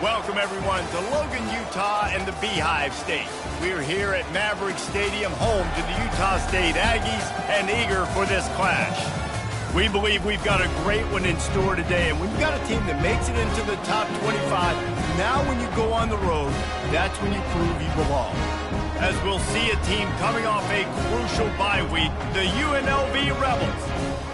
Welcome, everyone, to Logan, Utah and the Beehive State. We're here at Maverick Stadium, home to the Utah State Aggies, and eager for this clash. We believe we've got a great one in store today, and when you've got a team that makes it into the top 25, now when you go on the road, that's when you prove you belong. As we'll see a team coming off a crucial bye week, the UNLV Rebels,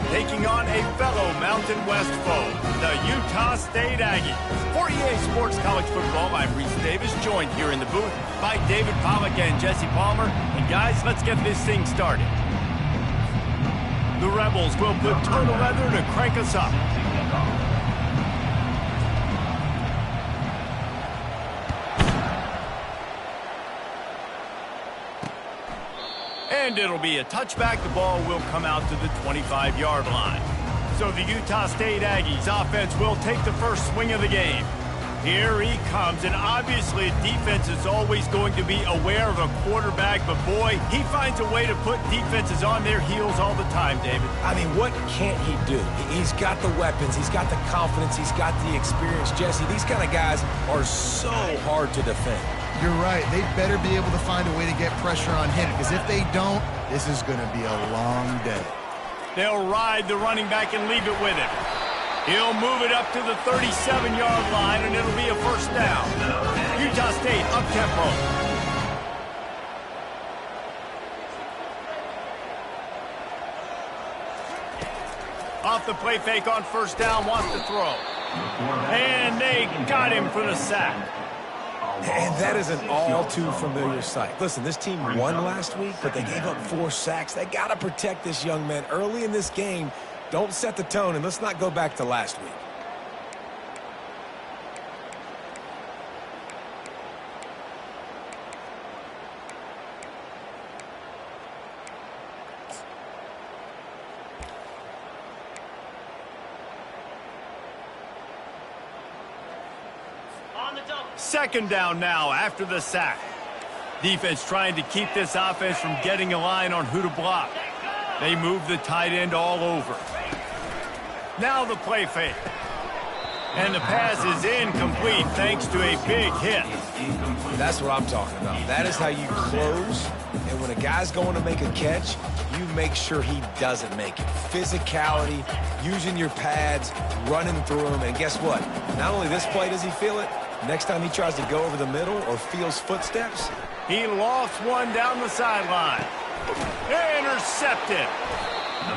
taking on a fellow Mountain West foe, the Utah State Aggies. For EA Sports College Football, I'm Reese Davis, joined here in the booth by David Pollack and Jesse Palmer. And guys, let's get this thing started. The Rebels will put turtle leather to crank us up. And it'll be a touchback. The ball will come out to the 25-yard line. So the Utah State Aggies offense will take the first swing of the game. Here he comes, and obviously defense is always going to be aware of a quarterback, but boy, he finds a way to put defenses on their heels all the time, David. I mean, what can't he do? He's got the weapons, he's got the confidence, he's got the experience. Jesse, these kind of guys are so hard to defend. You're right. They better be able to find a way to get pressure on him, because if they don't, this is going to be a long day. They'll ride the running back and leave it with him. He'll move it up to the 37-yard line, and it'll be a first down. Utah State up-tempo. Off the play fake on first down, wants to throw. And they got him for the sack. And that is an all-too-familiar sight. Listen, this team won last week, but they gave up 4 sacks. They got to protect this young man early in this game. Don't set the tone, and let's not go back to last week. Second down now after the sack. Defense trying to keep this offense from getting a line on who to block. They move the tight end all over. Now the play fake. And the pass is incomplete thanks to a big hit. That's what I'm talking about. That is how you close. And when a guy's going to make a catch, you make sure he doesn't make it. Physicality, using your pads, running through them. And guess what? Not only this play does he feel it, next time he tries to go over the middle or feels footsteps, he lost one down the sideline. Intercepted.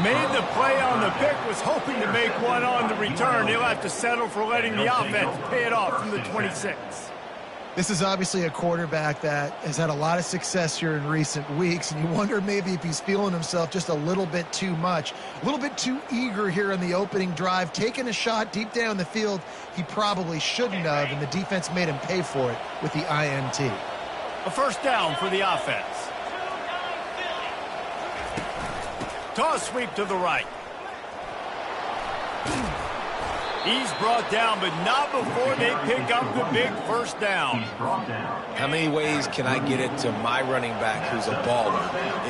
Made the play on the pick, was hoping to make one on the return. He'll have to settle for letting the offense pay it off from the 26. This is obviously a quarterback that has had a lot of success here in recent weeks, and you wonder maybe if he's feeling himself just a little bit too much, a little bit too eager here in the opening drive, taking a shot deep down the field he probably shouldn't have, and the defense made him pay for it with the INT. A first down for the offense. Toss sweep to the right. He's brought down, but not before they pick up the big first down. How many ways can I get it to my running back who's a baller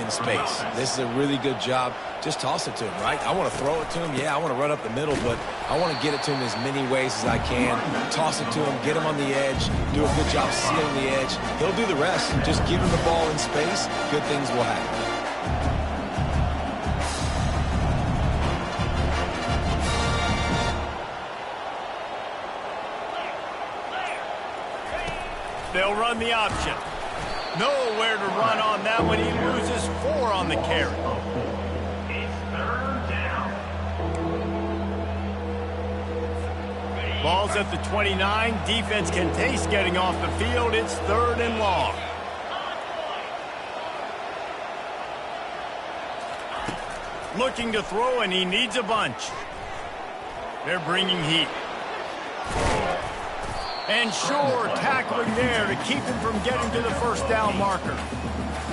in space? This is a really good job. Just toss it to him, right? I want to throw it to him. Yeah, I want to run up the middle, but I want to get it to him as many ways as I can. Toss it to him, get him on the edge, do a good job sealing the edge. He'll do the rest. Just give him the ball in space. Good things will happen. They'll run the option. Nowhere to run on that one. He loses 4 on the carry. Ball's at the 29. Defense can taste getting off the field. It's 3rd and long. Looking to throw, and he needs a bunch. They're bringing heat. And sure, tackling there to keep him from getting to the first down marker.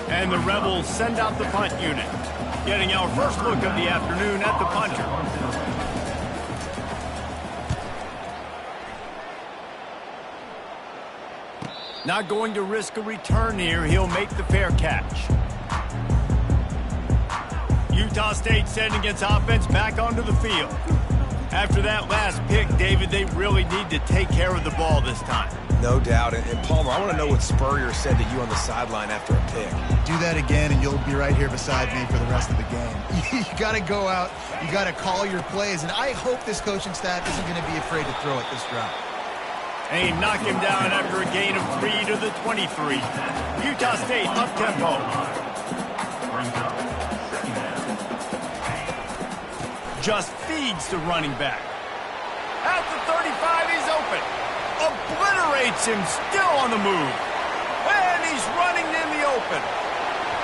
And the Rebels send out the punt unit, getting our first look of the afternoon at the punter. Not going to risk a return here. He'll make the fair catch. Utah State sending its offense back onto the field. After that last pick, David, they really need to take care of the ball this time. No doubt. And Palmer, I want to know what Spurrier said to you on the sideline after a pick. Do that again, and you'll be right here beside me for the rest of the game. You got to go out. You got to call your plays, and I hope this coaching staff isn't going to be afraid to throw it this route. And he knocked him down after a gain of 3 to the 23. Utah State up-tempo. Just feeds the running back. At the 35, he's open. Obliterates him, still on the move. And he's running in the open.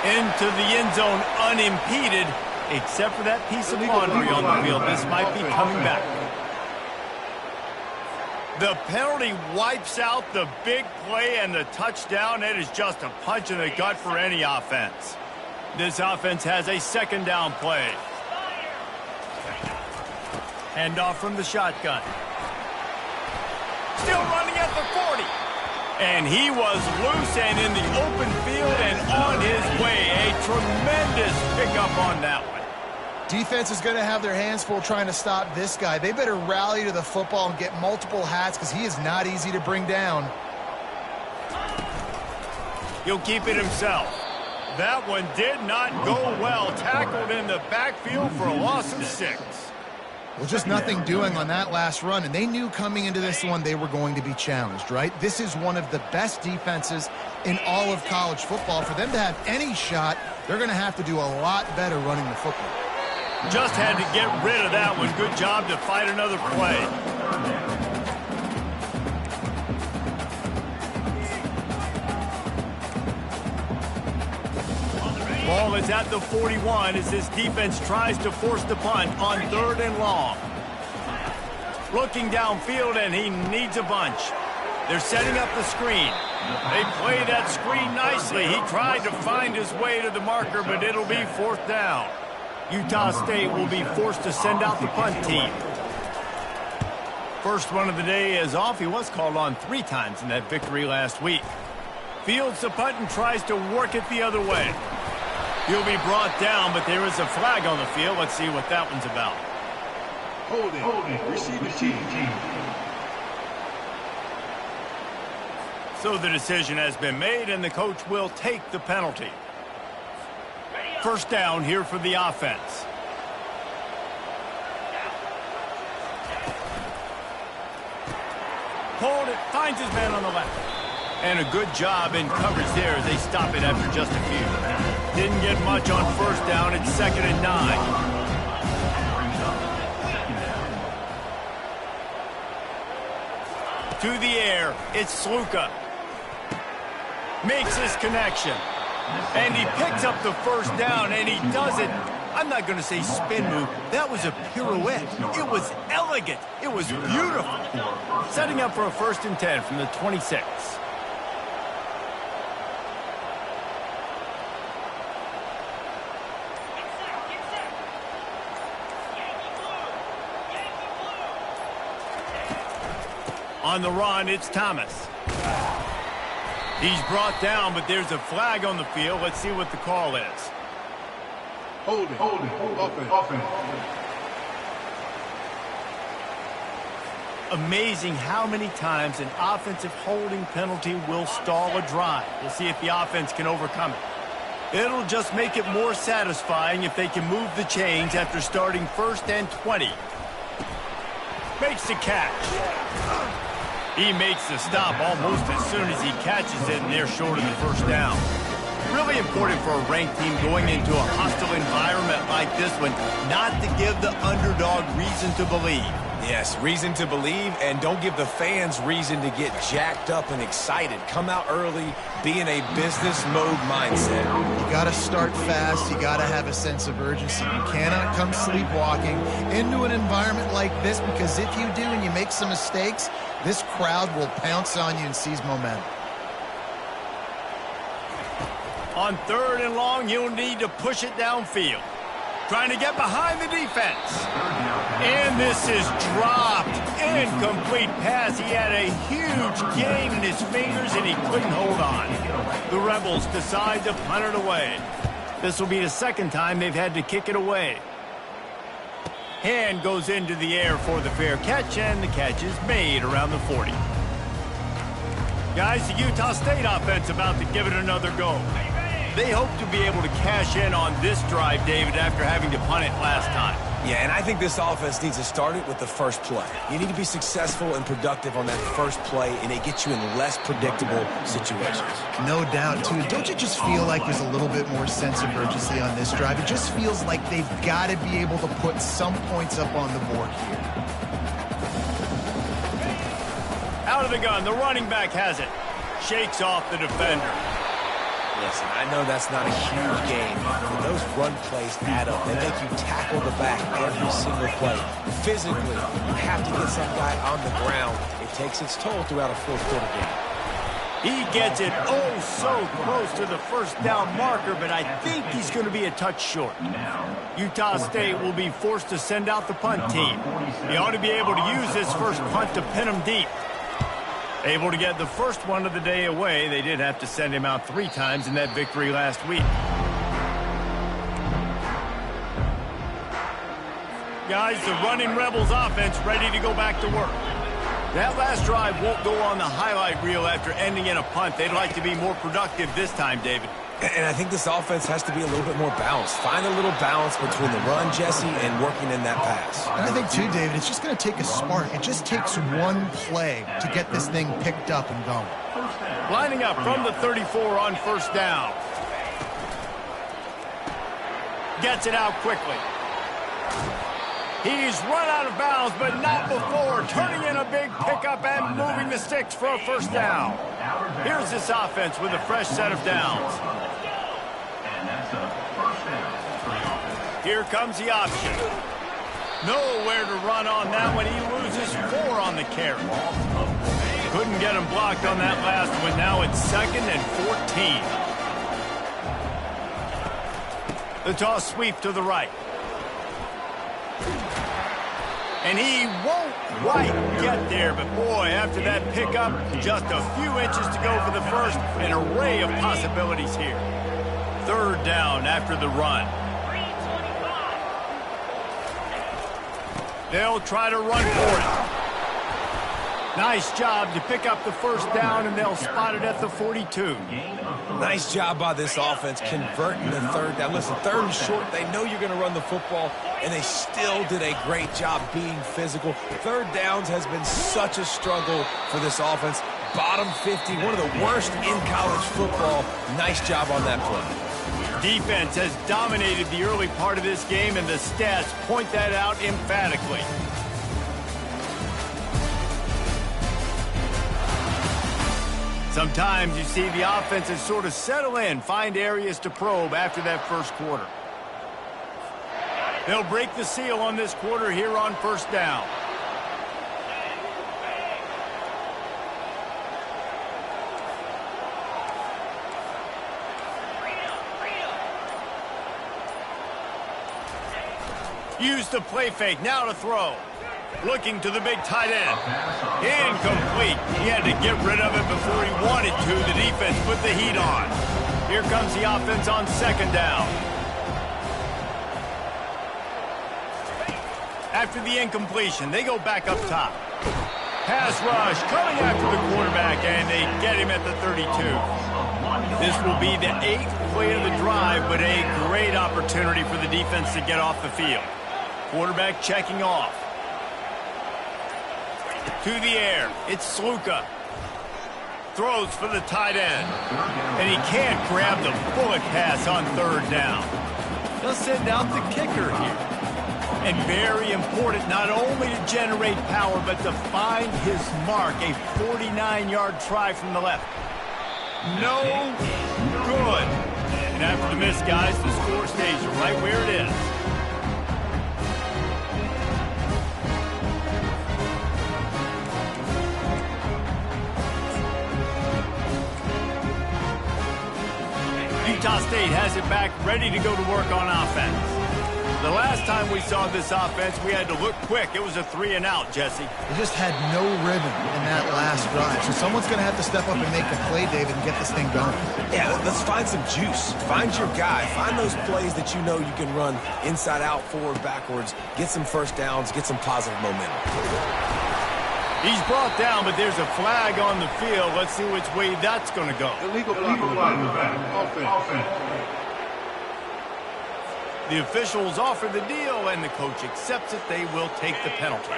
Into the end zone unimpeded, except for that piece of laundry on the field. This might be coming back. The penalty wipes out the big play and the touchdown. It is just a punch in the gut for any offense. This offense has a second down play. Handoff from the shotgun. Still running at the 40. And he was loose and in the open field and on his way. A tremendous pickup on that one. Defense is going to have their hands full trying to stop this guy. They better rally to the football and get multiple hats because he is not easy to bring down. He'll keep it himself. That one did not go well. Tackled in the backfield for a loss of 6. Well, just nothing doing on that last run, and they knew coming into this one they were going to be challenged, right? This is one of the best defenses in all of college football. For them to have any shot, they're going to have to do a lot better running the football. Just had to get rid of that one. Good job to fight another play. Ball is at the 41 as this defense tries to force the punt on 3rd and long. Looking downfield, and he needs a bunch. They're setting up the screen. They play that screen nicely. He tried to find his way to the marker, but it'll be 4th down. Utah State will be forced to send out the punt team. First one of the day is off. He was called on 3 times in that victory last week. Fields the punt and tries to work it the other way. He'll be brought down, but there is a flag on the field. Let's see what that one's about. Holding. Receiving team. So the decision has been made, and the coach will take the penalty. First down here for the offense. Hold it, finds his man on the left. And a good job in coverage there as they stop it after just a few. Didn't get much on first down. It's 2nd and 9. To the air, it's Sluka. Makes his connection. And he picks up the first down, and he does it. I'm not going to say spin move. That was a pirouette. It was elegant. It was beautiful. Setting up for a 1st and 10 from the 26. On the run, it's Thomas. He's brought down, but there's a flag on the field. Let's see what the call is. Holding. Offense. Amazing how many times an offensive holding penalty will stall a drive. We'll see if the offense can overcome it. It'll just make it more satisfying if they can move the chains after starting 1st and 20. Makes the catch. He makes the stop almost as soon as he catches it, and they're short of the first down. Really important for a ranked team going into a hostile environment like this one, not to give the underdog reason to believe. Yes, reason to believe, and don't give the fans reason to get jacked up and excited. Come out early, be in a business mode mindset. You got to start fast. You got to have a sense of urgency. You cannot come sleepwalking into an environment like this, because if you do and you make some mistakes, this crowd will pounce on you and seize momentum. On 3rd and long, you'll need to push it downfield. Trying to get behind the defense. And this is dropped. Incomplete pass. He had a huge gain in his fingers, and he couldn't hold on. The Rebels decide to punt it away. This will be the 2nd time they've had to kick it away. Hand goes into the air for the fair catch, and the catch is made around the 40. Guys, the Utah State offense about to give it another go. They hope to be able to cash in on this drive, David, after having to punt it last time. Yeah, and I think this offense needs to start it with the first play. You need to be successful and productive on that first play, and it gets you in less predictable situations. No doubt, too. Don't you just feel like there's a little bit more sense of urgency on this drive? It just feels like they've got to be able to put some points up on the board here. Out of the gun, the running back has it. Shakes off the defender. Listen, I know that's not a huge game, but those run plays add up. They make you tackle the back every single play. Physically, you have to get some guy on the ground. It takes its toll throughout a fourth-quarter game. He gets it so close to the first down marker, but I think he's going to be a touch short. Utah State will be forced to send out the punt team. He ought to be able to use this first punt to pin him deep. Able to get the first one of the day away. They did have to send him out 3 times in that victory last week. Guys, the running Rebels offense ready to go back to work. That last drive won't go on the highlight reel after ending in a punt. They'd like to be more productive this time, David. And I think this offense has to be a little bit more balanced. Find a little balance between the run, Jesse, and working in that pass. And I think, too, David, it's just going to take a spark. It just takes one play to get this thing picked up and going. Lining up from the 34 on first down. Gets it out quickly. He's run out of bounds, but not before. Turning in a big pickup and moving the sticks for a first down. Here's this offense with a fresh set of downs. Here comes the option. Nowhere to run on that one. He loses 4 on the carry. Couldn't get him blocked on that last one. Now it's 2nd and 14. The toss sweep to the right. And he won't quite get there, but boy, after that pickup, just a few inches to go for the first. An array of possibilities here. 3rd down after the run. They'll try to run for it. Nice job to pick up the first down, and they'll spot it at the 42. Nice job by this offense converting the 3rd down. Listen, 3rd and short, they know you're going to run the football, and they still did a great job being physical. 3rd downs has been such a struggle for this offense. Bottom 50, one of the worst in college football. Nice job on that play. Defense has dominated the early part of this game, and the stats point that out emphatically. Sometimes you see the offenses sort of settle in, find areas to probe after that first quarter. They'll break the seal on this quarter here on first down. Use the play fake, now to throw. Looking to the big tight end. Incomplete. He had to get rid of it before he wanted to. The defense put the heat on. Here comes the offense on 2nd down. After the incompletion, they go back up top. Pass rush coming after the quarterback, and they get him at the 32. This will be the 8th play of the drive, but a great opportunity for the defense to get off the field. Quarterback checking off. To the air, it's Sluka. Throws for the tight end. And he can't grab the bullet pass on 3rd down. They'll send out the kicker here. And very important, not only to generate power, but to find his mark. A 49-yard try from the left. No good. And after the miss, guys, the score stays right where it is. Utah State has it back, ready to go to work on offense. The last time we saw this offense, we had to look quick. It was a 3-and-out, Jesse. They just had no rhythm in that last drive. So someone's going to have to step up and make a play, David, and get this thing going. Yeah, let's find some juice. Find your guy. Find those plays that you know you can run inside out, forward, backwards. Get some first downs. Get some positive momentum. He's brought down, but there's a flag on the field. Let's see which way that's going to go. Illegal flag. Offense. The officials offer the deal, and the coach accepts it. They will take the penalty.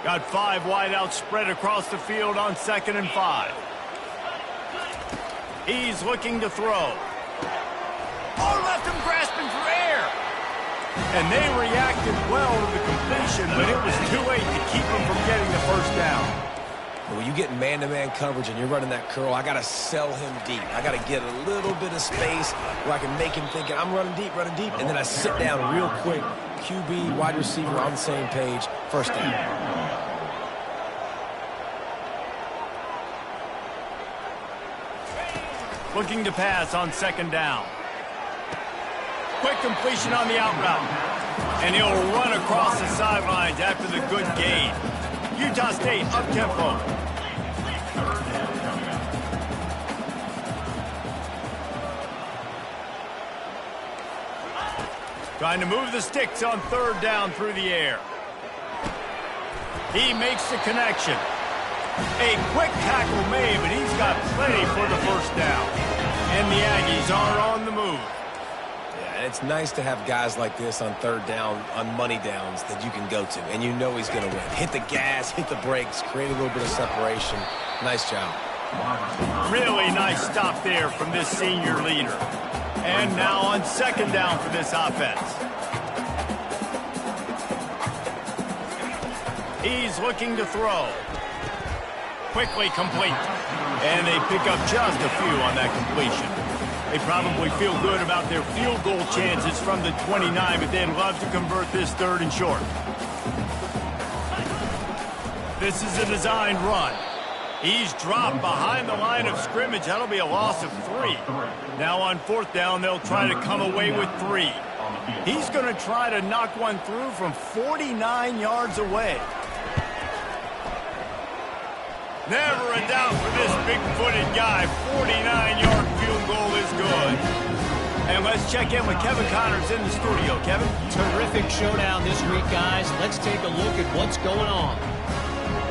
Got 5 wideouts spread across the field on 2nd and 5. He's looking to throw. Oh, left him grasping for air. And they reacted well to the completion, but it was too late to keep him from getting the first down. When you get man-to-man coverage and you're running that curl, I got to sell him deep. I got to get a little bit of space where I can make him think I'm running deep, and then I sit down real quick. QB, wide receiver on the same page, first down. Looking to pass on 2nd down. Quick completion on the out route. And he'll run across the sidelines after the good gain. Utah State up-tempo. Trying to move the sticks on 3rd down through the air. He makes the connection. A quick tackle made, but he's got plenty for the first down. And the Aggies are on the move. Yeah, it's nice to have guys like this on 3rd down, on money downs that you can go to, and you know he's going to win. Hit the gas, hit the brakes, create a little bit of separation. Nice job. Really nice stop there from this senior leader. And now on 2nd down for this offense. He's looking to throw. Quickly complete. And they pick up just a few on that completion. They probably feel good about their field goal chances from the 29, but they'd love to convert this 3rd and short. This is a designed run. He's dropped behind the line of scrimmage. That'll be a loss of 3. Now on 4th down, they'll try to come away with 3. He's going to try to knock one through from 49 yards away. Never a doubt for this big-footed guy. 49-yard field goal is good. And let's check in with Kevin Connors in the studio. Kevin? Terrific showdown this week, guys. Let's take a look at what's going on.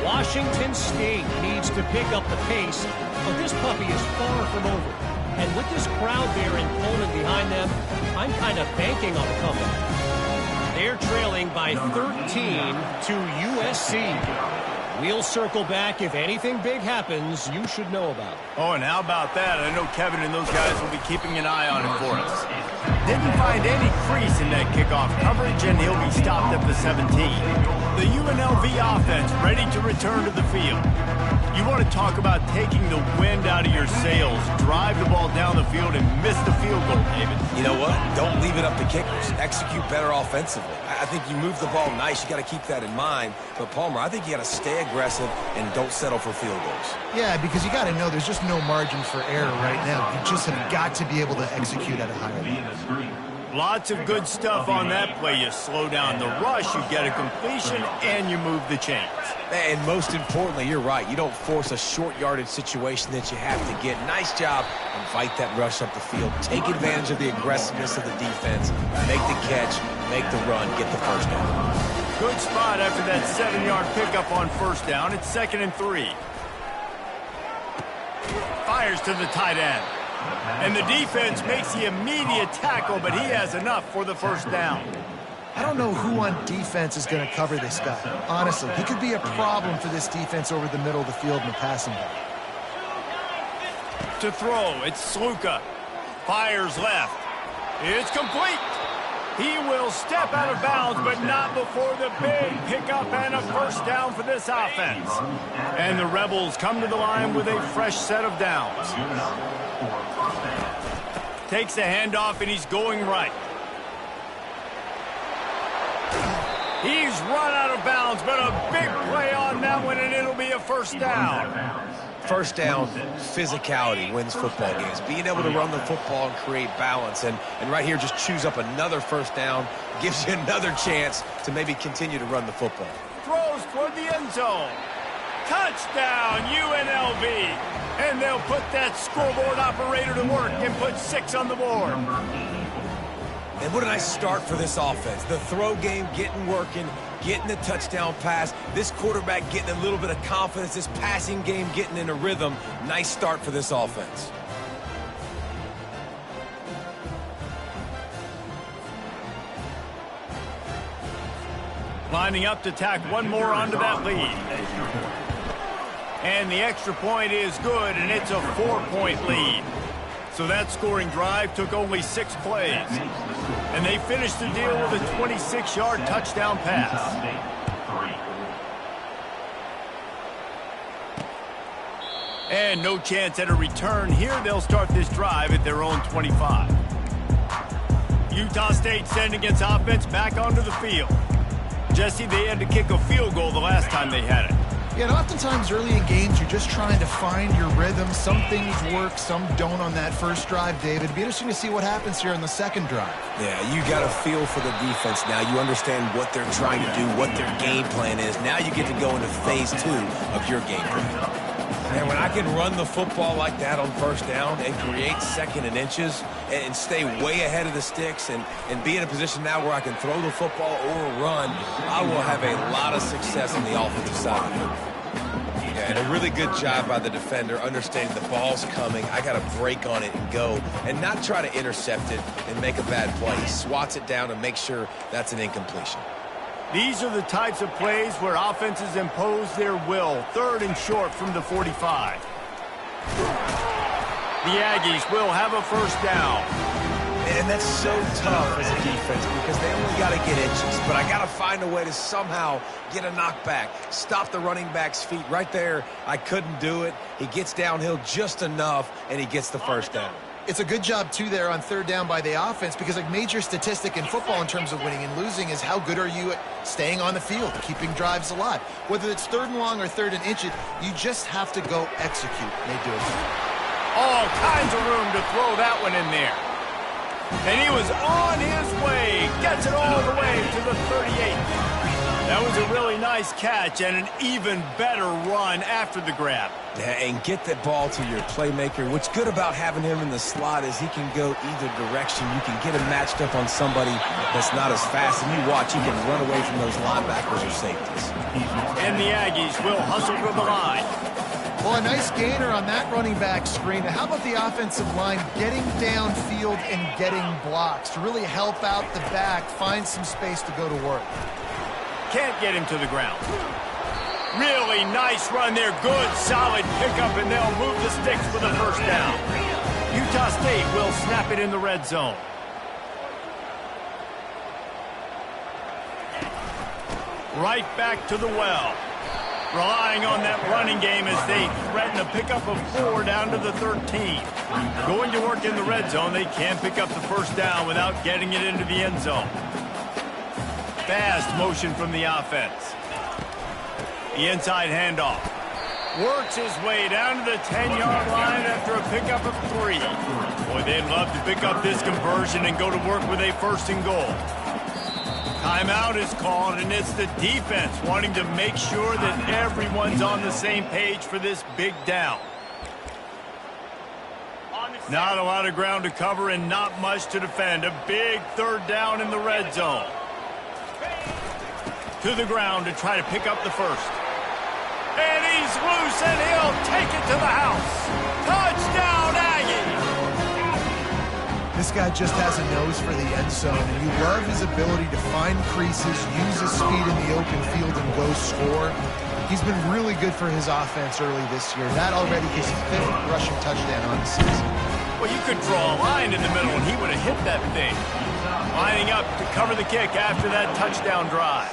Washington State needs to pick up the pace, but this puppy is far from over. And with this crowd there in Pullman behind them, I'm kind of banking on a comeback. They're trailing by 13 to USC. We'll circle back. If anything big happens, you should know about it. Oh, and how about that? I know Kevin and those guys will be keeping an eye on it for us. Didn't find any crease in that kickoff coverage, and he'll be stopped at the 17. The UNLV offense ready to return to the field. You want to talk about taking the wind out of your sails. Drive the ball down the field and miss the field goal, David. You know what? Don't leave it up to kickers. Execute better offensively. I think you move the ball nice. You got to keep that in mind. But, Palmer, I think you got to stay aggressive and don't settle for field goals. Yeah, because you got to know there's just no margin for error right now. You just have got to be able to execute at a higher level. Lots of good stuff on that play. You slow down the rush, you get a completion, and you move the chains. And most importantly, you're right. You don't force a short yardage situation that you have to get. Nice job. Invite that rush up the field. Take advantage of the aggressiveness of the defense. Make the catch, make the run, get the first down. Good spot after that 7-yard pickup on 1st down. It's 2nd and 3. Fires to the tight end. And the defense makes the immediate tackle, but he has enough for the first down. I don't know who on defense is going to cover this guy. Honestly, he could be a problem for this defense over the middle of the field in the passing game. To throw, it's Sluka. Fires left. It's complete. He will step out of bounds, but not before the big pickup and a first down for this offense. And the Rebels come to the line with a fresh set of downs. Takes the handoff, and he's going right. He's run out of bounds, but a big play on that one, and it'll be a first down. First down, physicality wins football games. Being able to run the football and create balance. And right here, just choose up another first down, gives you another chance to maybe continue to run the football. Throws toward the end zone. Touchdown, UNLV. And they'll put that scoreboard operator to work and put 6 on the board. And what a nice start for this offense. The throw game getting working, getting the touchdown pass. This quarterback getting a little bit of confidence. This passing game getting in a rhythm. Nice start for this offense. Lining up to tack one more onto that lead. And the extra point is good, and it's a 4-point lead. So that scoring drive took only 6 plays. And they finished the deal with a 26-yard touchdown pass. And no chance at a return here. They'll start this drive at their own 25. Utah State sending its offense back onto the field. Jesse, they had to kick a field goal the last time they had it. Yeah, and oftentimes early in games, you're just trying to find your rhythm. Some things work, some don't on that first drive, David. It'd be interesting to see what happens here on the second drive. Yeah, you got a feel for the defense now. You understand what they're trying to do, what their game plan is. Now you get to go into phase 2 of your game plan. And when I can run the football like that on first down and create second and inches and stay way ahead of the sticks and be in a position now where I can throw the football or run, I will have a lot of success on the offensive side of it. Yeah, and a really good job by the defender understanding the ball's coming. I got to break on it and go and not try to intercept it and make a bad play. He swats it down and makes sure that's an incompletion. These are the types of plays where offenses impose their will. 3rd and short from the 45. The Aggies will have a first down. And that's so tough as a defense because they only got to get inches. But I got to find a way to somehow get a knockback, stop the running back's feet. Right there, I couldn't do it. He gets downhill just enough, and he gets the first down. It's a good job, too, there on 3rd down by the offense because a major statistic in football in terms of winning and losing is how good are you at staying on the field, keeping drives alive. Whether it's 3rd and long or 3rd and inches, you just have to go execute. They do it. All kinds of room to throw that one in there. And he was on his way. Gets it all the way to the 38. That was a really nice catch and an even better run after the grab. Yeah, and get that ball to your playmaker. What's good about having him in the slot is he can go either direction. You can get him matched up on somebody that's not as fast, and you watch, he can run away from those linebackers or safeties. And the Aggies will hustle to the line. Well, a nice gainer on that running back screen. Now, how about the offensive line getting downfield and getting blocks to really help out the back, find some space to go to work? Can't get him to the ground. Really nice run there. Good, solid pickup, and they'll move the sticks for the first down. Utah State will snap it in the red zone. Right back to the well. Relying on that running game as they threaten a pickup of 4 down to the 13. Going to work in the red zone, they can pick up the first down without getting it into the end zone. Fast motion from the offense. The inside handoff. Works his way down to the 10-yard line after a pickup of 3. Boy, they'd love to pick up this conversion and go to work with a 1st and goal. Timeout is called, and it's the defense wanting to make sure that everyone's on the same page for this big down. Not a lot of ground to cover and not much to defend. A big 3rd down in the red zone. To the ground to try to pick up the first. And he's loose, and he'll take it to the house. Touchdown, Aggies! This guy just has a nose for the end zone, and you love his ability to find creases, use his speed in the open field, and go score. He's been really good for his offense early this year. That already his 5th rushing touchdown on the season. Well, you could draw a line in the middle, and he would have hit that thing. Lining up to cover the kick after that touchdown drive.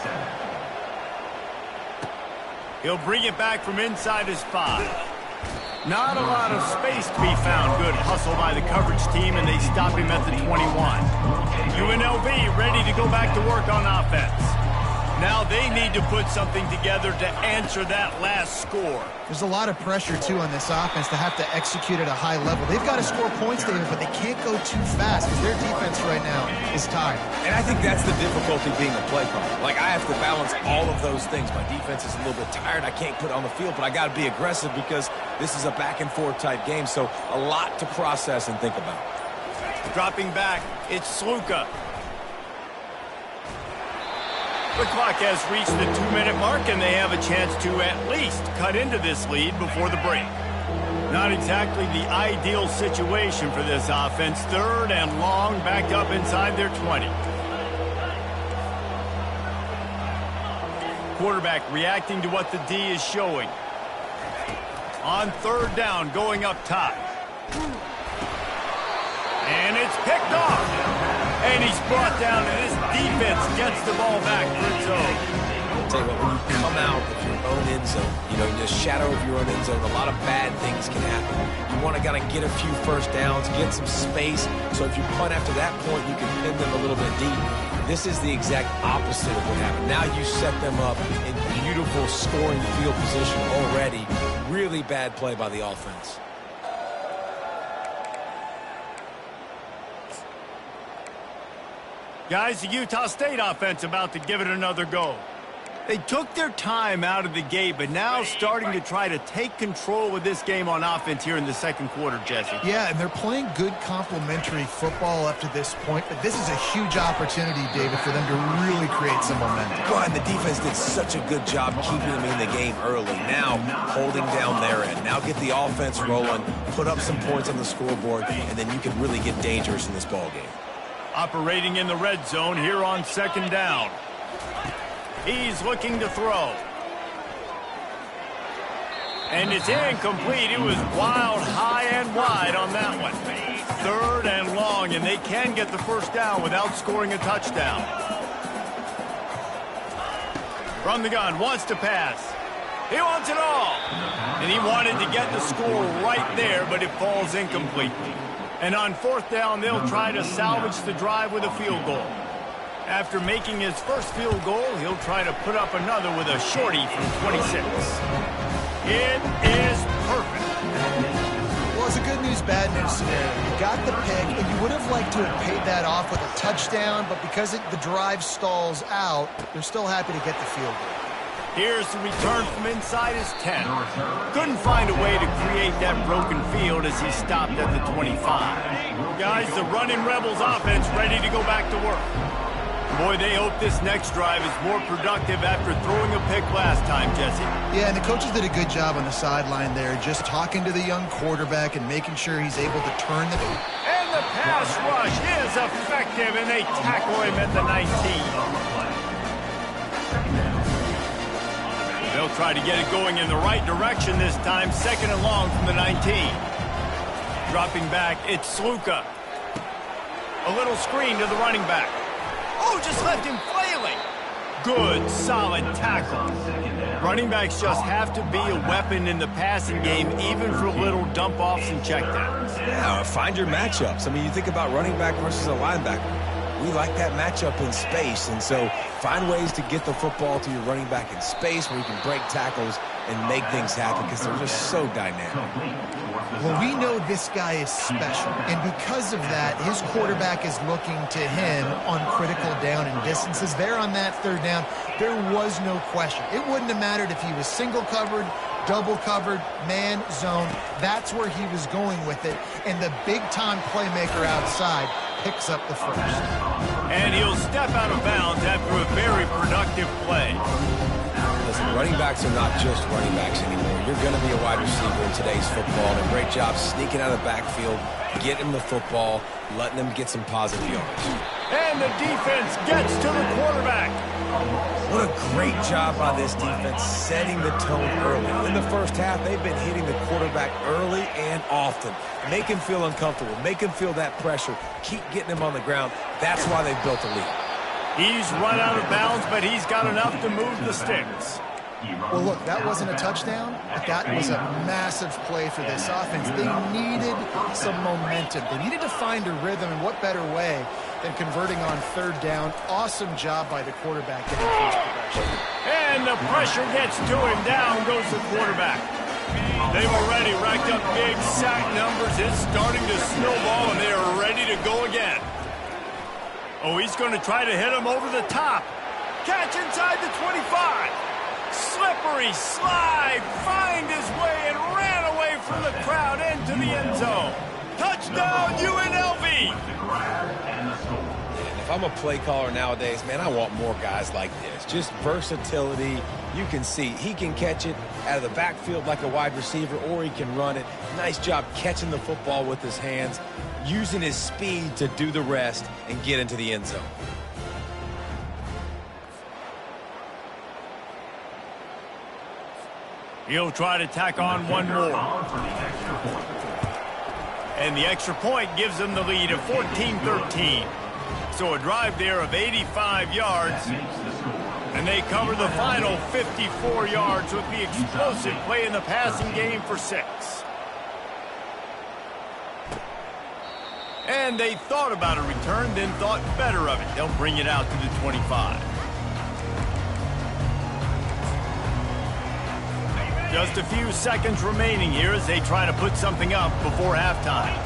He'll bring it back from inside his 5. Not a lot of space to be found. Good hustle by the coverage team, and they stop him at the 21. UNLV ready to go back to work on offense. Now Now they need to put something together to answer that last score. There's a lot of pressure, too, on this offense to have to execute at a high level. They've got to score points, David, but they can't go too fast because their defense right now is tired. And I think that's the difficulty being a play caller. Like, I have to balance all of those things. My defense is a little bit tired. I can't put it on the field, but I got to be aggressive because this is a back-and-forth type game, so a lot to process and think about. Dropping back, it's Sluka. The clock has reached the 2-minute mark, and they have a chance to at least cut into this lead before the break. Not exactly the ideal situation for this offense. 3rd and long, backed up inside their 20. Quarterback reacting to what the D is showing. On 3rd down, going up top. And it's picked off. And he's brought down, and this defense gets the ball back for its own. I'll tell you what, when you come out of your own end zone, you know, in the shadow of your own end zone, a lot of bad things can happen. You want to kind of get a few first downs, get some space, so if you punt after that point, you can pin them a little bit deep. This is the exact opposite of what happened. Now you set them up in beautiful scoring field position already. Really bad play by the offense. Guys, the Utah State offense about to give it another go. They took their time out of the gate, but now starting to try to take control of this game on offense here in the 2nd quarter, Jesse. Yeah, and they're playing good complementary football up to this point, but this is a huge opportunity, David, for them to really create some momentum. God, and the defense did such a good job keeping them in the game early. Now, holding down their end. Now get the offense rolling, put up some points on the scoreboard, and then you can really get dangerous in this ballgame. Operating in the red zone here on 2nd down. He's looking to throw. And it's incomplete. It was wild, high and wide on that one. 3rd and long, and they can get the first down without scoring a touchdown. From the gun, wants to pass. He wants it all. And he wanted to get the score right there, but it falls incomplete. And on 4th down, they'll try to salvage the drive with a field goal. After making his first field goal, he'll try to put up another with a shorty from 26. It is perfect. Well, it's a good news, bad news scenario. You got the pick, and you would have liked to have paid that off with a touchdown, but because the drive stalls out, they're still happy to get the field goal. Here's the return from inside his 10. Couldn't find a way to create that broken field as he stopped at the 25. Guys, the running Rebels offense ready to go back to work. Boy, they hope this next drive is more productive after throwing a pick last time, Jesse. Yeah, and the coaches did a good job on the sideline there, just talking to the young quarterback and making sure he's able to turn the... And the pass rush is effective, and they tackle him at the 19. They'll try to get it going in the right direction this time. 2nd and long from the 19. Dropping back, it's Sluka. A little screen to the running back. Oh, just left him flailing. Good, solid tackle. Running backs just have to be a weapon in the passing game, even for little dump-offs and checkdowns. Yeah, find your matchups. I mean, you think about running back versus a linebacker. We like that matchup in space, and so find ways to get the football to your running back in space where you can break tackles and make things happen because they're just so dynamic. Well, we know this guy is special, and because of that, his quarterback is looking to him on critical down and distances. There on that 3rd down, there was no question. It wouldn't have mattered if he was single covered, double covered, man, zone. That's where he was going with it, and the big-time playmaker outside picks up the first. And he'll step out of bounds after a very productive play. Listen, running backs are not just running backs anymore. You're going to be a wide receiver in today's football. And a great job sneaking out of the backfield, getting the football, letting them get some positive yards. And the defense gets to the quarterback. What a great job by this defense setting the tone early. In the first half, they've been hitting the quarterback early and often. Make him feel uncomfortable. Make him feel that pressure. Keep getting him on the ground. That's why they've built a lead. He's run out of bounds, but he's got enough to move the sticks. Well, look, that wasn't a touchdown, but that was a massive play for this offense. They needed some momentum. They needed to find a rhythm, and what better way than converting on 3rd down. Awesome job by the quarterback getting first possession. And the pressure gets to him. Down goes the quarterback. They've already racked up big sack numbers. It's starting to snowball, and they are ready to go again. Oh, he's going to try to hit him over the top. Catch inside the 25. Slippery slide. Find his way and ran away from the crowd into the end zone. Touchdown, UNLV. If I'm a play caller nowadays, man, I want more guys like this. Just versatility. You can see he can catch it out of the backfield like a wide receiver, or he can run it. Nice job catching the football with his hands, using his speed to do the rest and get into the end zone. He'll try to tack on one more. And the extra point gives them the lead of 14-13. So a drive there of 85 yards. And they cover the final 54 yards with the explosive play in the passing game for 6. And they thought about a return, then thought better of it. They'll bring it out to the 25. Just a few seconds remaining here as they try to put something up before halftime.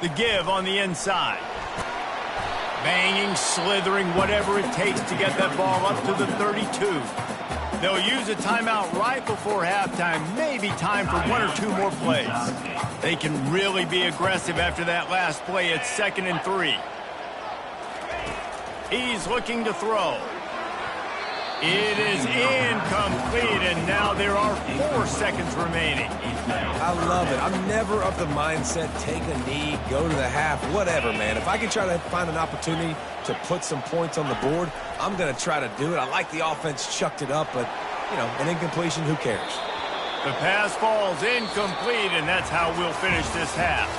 The give on the inside. Banging, slithering, whatever it takes to get that ball up to the 32. They'll use a timeout right before halftime, maybe time for 1 or 2 more plays. They can really be aggressive after that last play at 2nd and 3. He's looking to throw. It is incomplete, and now there are 4 seconds remaining. I love it. I'm never of the mindset, take a knee, go to the half, whatever, man. If I can try to find an opportunity to put some points on the board, I'm going to try to do it. I like the offense chucked it up, but, you know, an incompletion, who cares? The pass falls incomplete, and that's how we'll finish this half.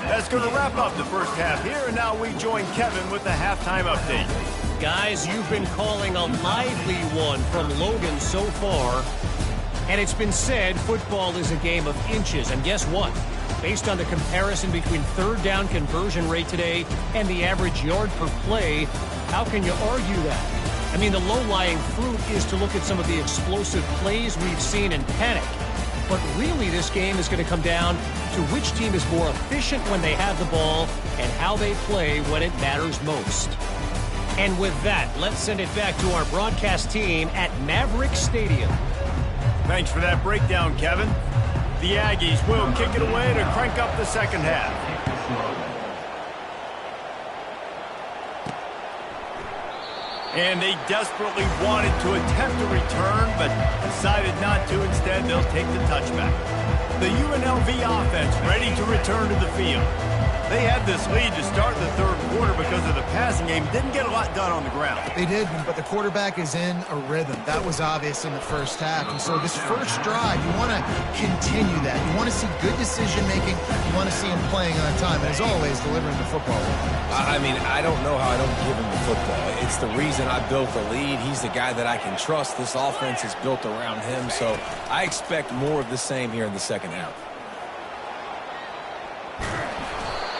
That's going to wrap up the first half here, and now we join Kevin with the halftime update. Guys, you've been calling a lively one from Logan so far. And it's been said football is a game of inches. And guess what? Based on the comparison between third down conversion rate today and the average yard per play, how can you argue that? I mean, the low-lying fruit is to look at some of the explosive plays we've seen and panic. But really, this game is going to come down to which team is more efficient when they have the ball and how they play when it matters most. And with that, let's send it back to our broadcast team at Maverick Stadium. Thanks for that breakdown, Kevin. The Aggies will kick it away to crank up the second half. And they desperately wanted to attempt a return, but decided not to. Instead, they'll take the touchback. The UNLV offense ready to return to the field. They had this lead to start the third quarter because of the passing game. Didn't get a lot done on the ground. They did, but the quarterback is in a rhythm. That was obvious in the first half. And so this first drive, you want to continue that. You want to see good decision-making. You want to see him playing on time. And as always, delivering the football. I mean, I don't know how I don't give him the football. It's the reason I built the lead. He's the guy that I can trust. This offense is built around him. So I expect more of the same here in the second half.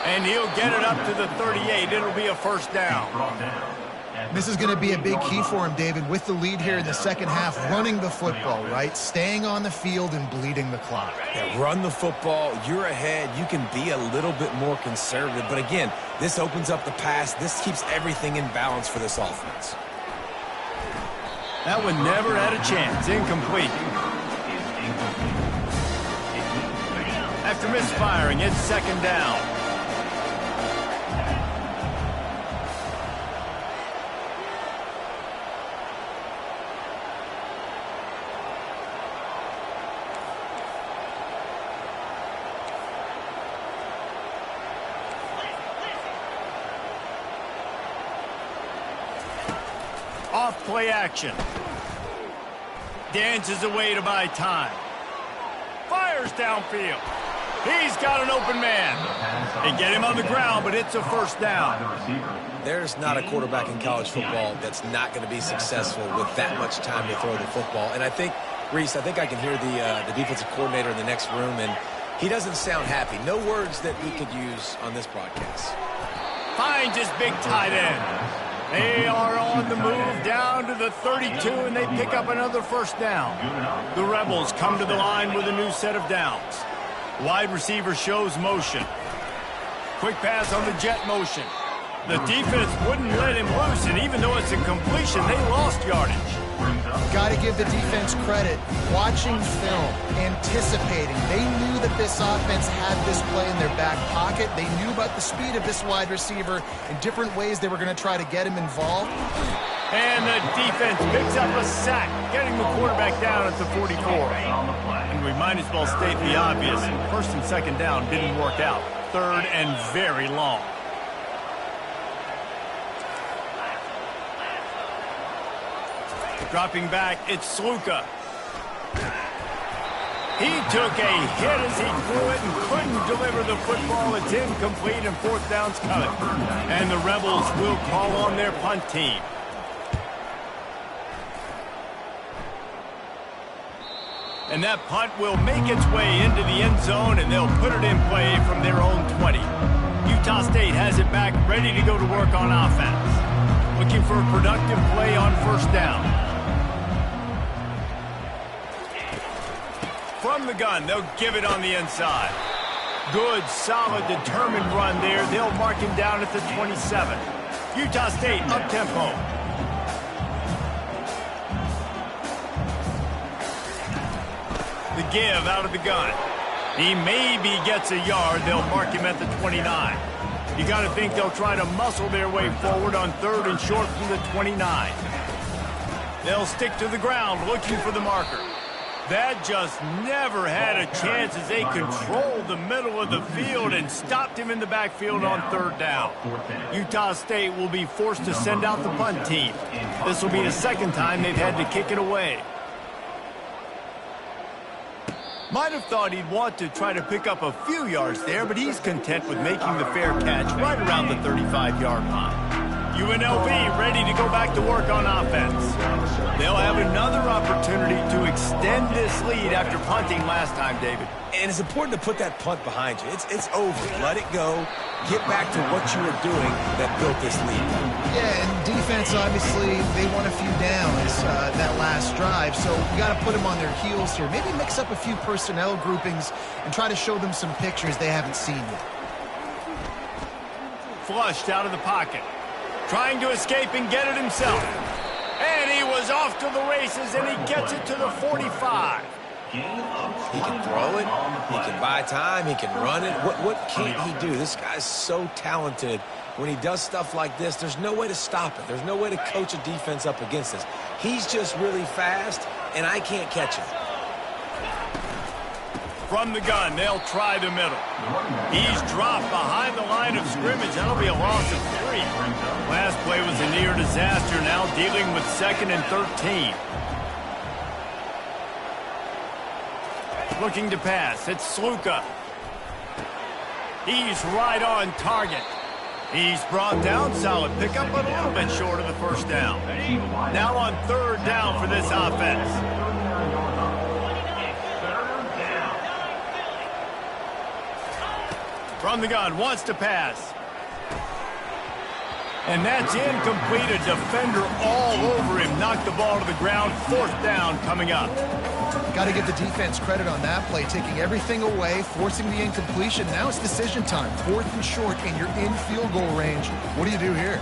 And he'll get it up to the 38. It'll be a first down. This is going to be a big key for him, David, with the lead here in the second half, running the football, right? Staying on the field and bleeding the clock. Yeah, run the football. You're ahead. You can be a little bit more conservative. But again, this opens up the pass. This keeps everything in balance for this offense. That one never had a chance. Incomplete. After misfiring, it's second down. Off play action. Dances away to buy time. Fires downfield. He's got an open man. They get him on the ground, but it's a first down. There's not a quarterback in college football that's not going to be successful with that much time to throw the football. And I think, Reese, I think I can hear the defensive coordinator in the next room, and he doesn't sound happy. No words that we could use on this broadcast. Finds his big tight end. They are on the move down to the 32, and they pick up another first down. The Rebels come to the line with a new set of downs. Wide receiver shows motion. Quick pass on the jet motion. The defense wouldn't let him loose, and even though it's a completion, they lost yardage. Got to give the defense credit. Watching film, anticipating. They knew that this offense had this play in their back pocket. They knew about the speed of this wide receiver and different ways they were going to try to get him involved. And the defense picks up a sack, getting the quarterback down at the 44. And we might as well state the obvious. First and second down didn't work out. Third and very long. Dropping back, it's Sluka. He took a hit as he threw it and couldn't deliver the football. It's incomplete and fourth down's coming. And the Rebels will call on their punt team. And that punt will make its way into the end zone, and they'll put it in play from their own 20. Utah State has it back, ready to go to work on offense. Looking for a productive play on first down. From the gun, they'll give it on the inside. Good, solid, determined run there. They'll mark him down at the 27. Utah State up-tempo. The give out of the gun. He maybe gets a yard. They'll mark him at the 29. You got to think they'll try to muscle their way forward on third and short from the 29. They'll stick to the ground looking for the marker. That just never had a chance as they controlled the middle of the field and stopped him in the backfield on third down. Utah State will be forced to send out the punt team. This will be the second time they've had to kick it away. Might have thought he'd want to try to pick up a few yards there, but he's content with making the fair catch right around the 35-yard line. UNLV ready to go back to work on offense. They'll have another opportunity to extend this lead after punting last time, David. And it's important to put that punt behind you. It's over. Let it go. Get back to what you were doing that built this lead. Yeah, and defense, obviously, they won a few downs that last drive, so you got to put them on their heels here. Maybe mix up a few personnel groupings and try to show them some pictures they haven't seen yet. Flushed out of the pocket. Trying to escape and get it himself. And he was off to the races, and he gets it to the 45. He can throw it. He can buy time. He can run it. What can't he do? This guy's so talented. When he does stuff like this, there's no way to stop it. There's no way to coach a defense up against this. He's just really fast, and I can't catch him. From the gun, they'll try the middle. He's dropped behind the line of scrimmage. That'll be a loss of 3. Last play was a near disaster, now dealing with 2nd and 13. Looking to pass, it's Sluka. He's right on target. He's brought down, solid pickup, but a little bit short of the first down. Now on third down for this offense. From the gun, wants to pass. And that's incomplete. A defender all over him. Knocked the ball to the ground. Fourth down coming up. Got to give the defense credit on that play, taking everything away, forcing the incompletion. Now it's decision time. 4th and short, and you're in field goal range. What do you do here?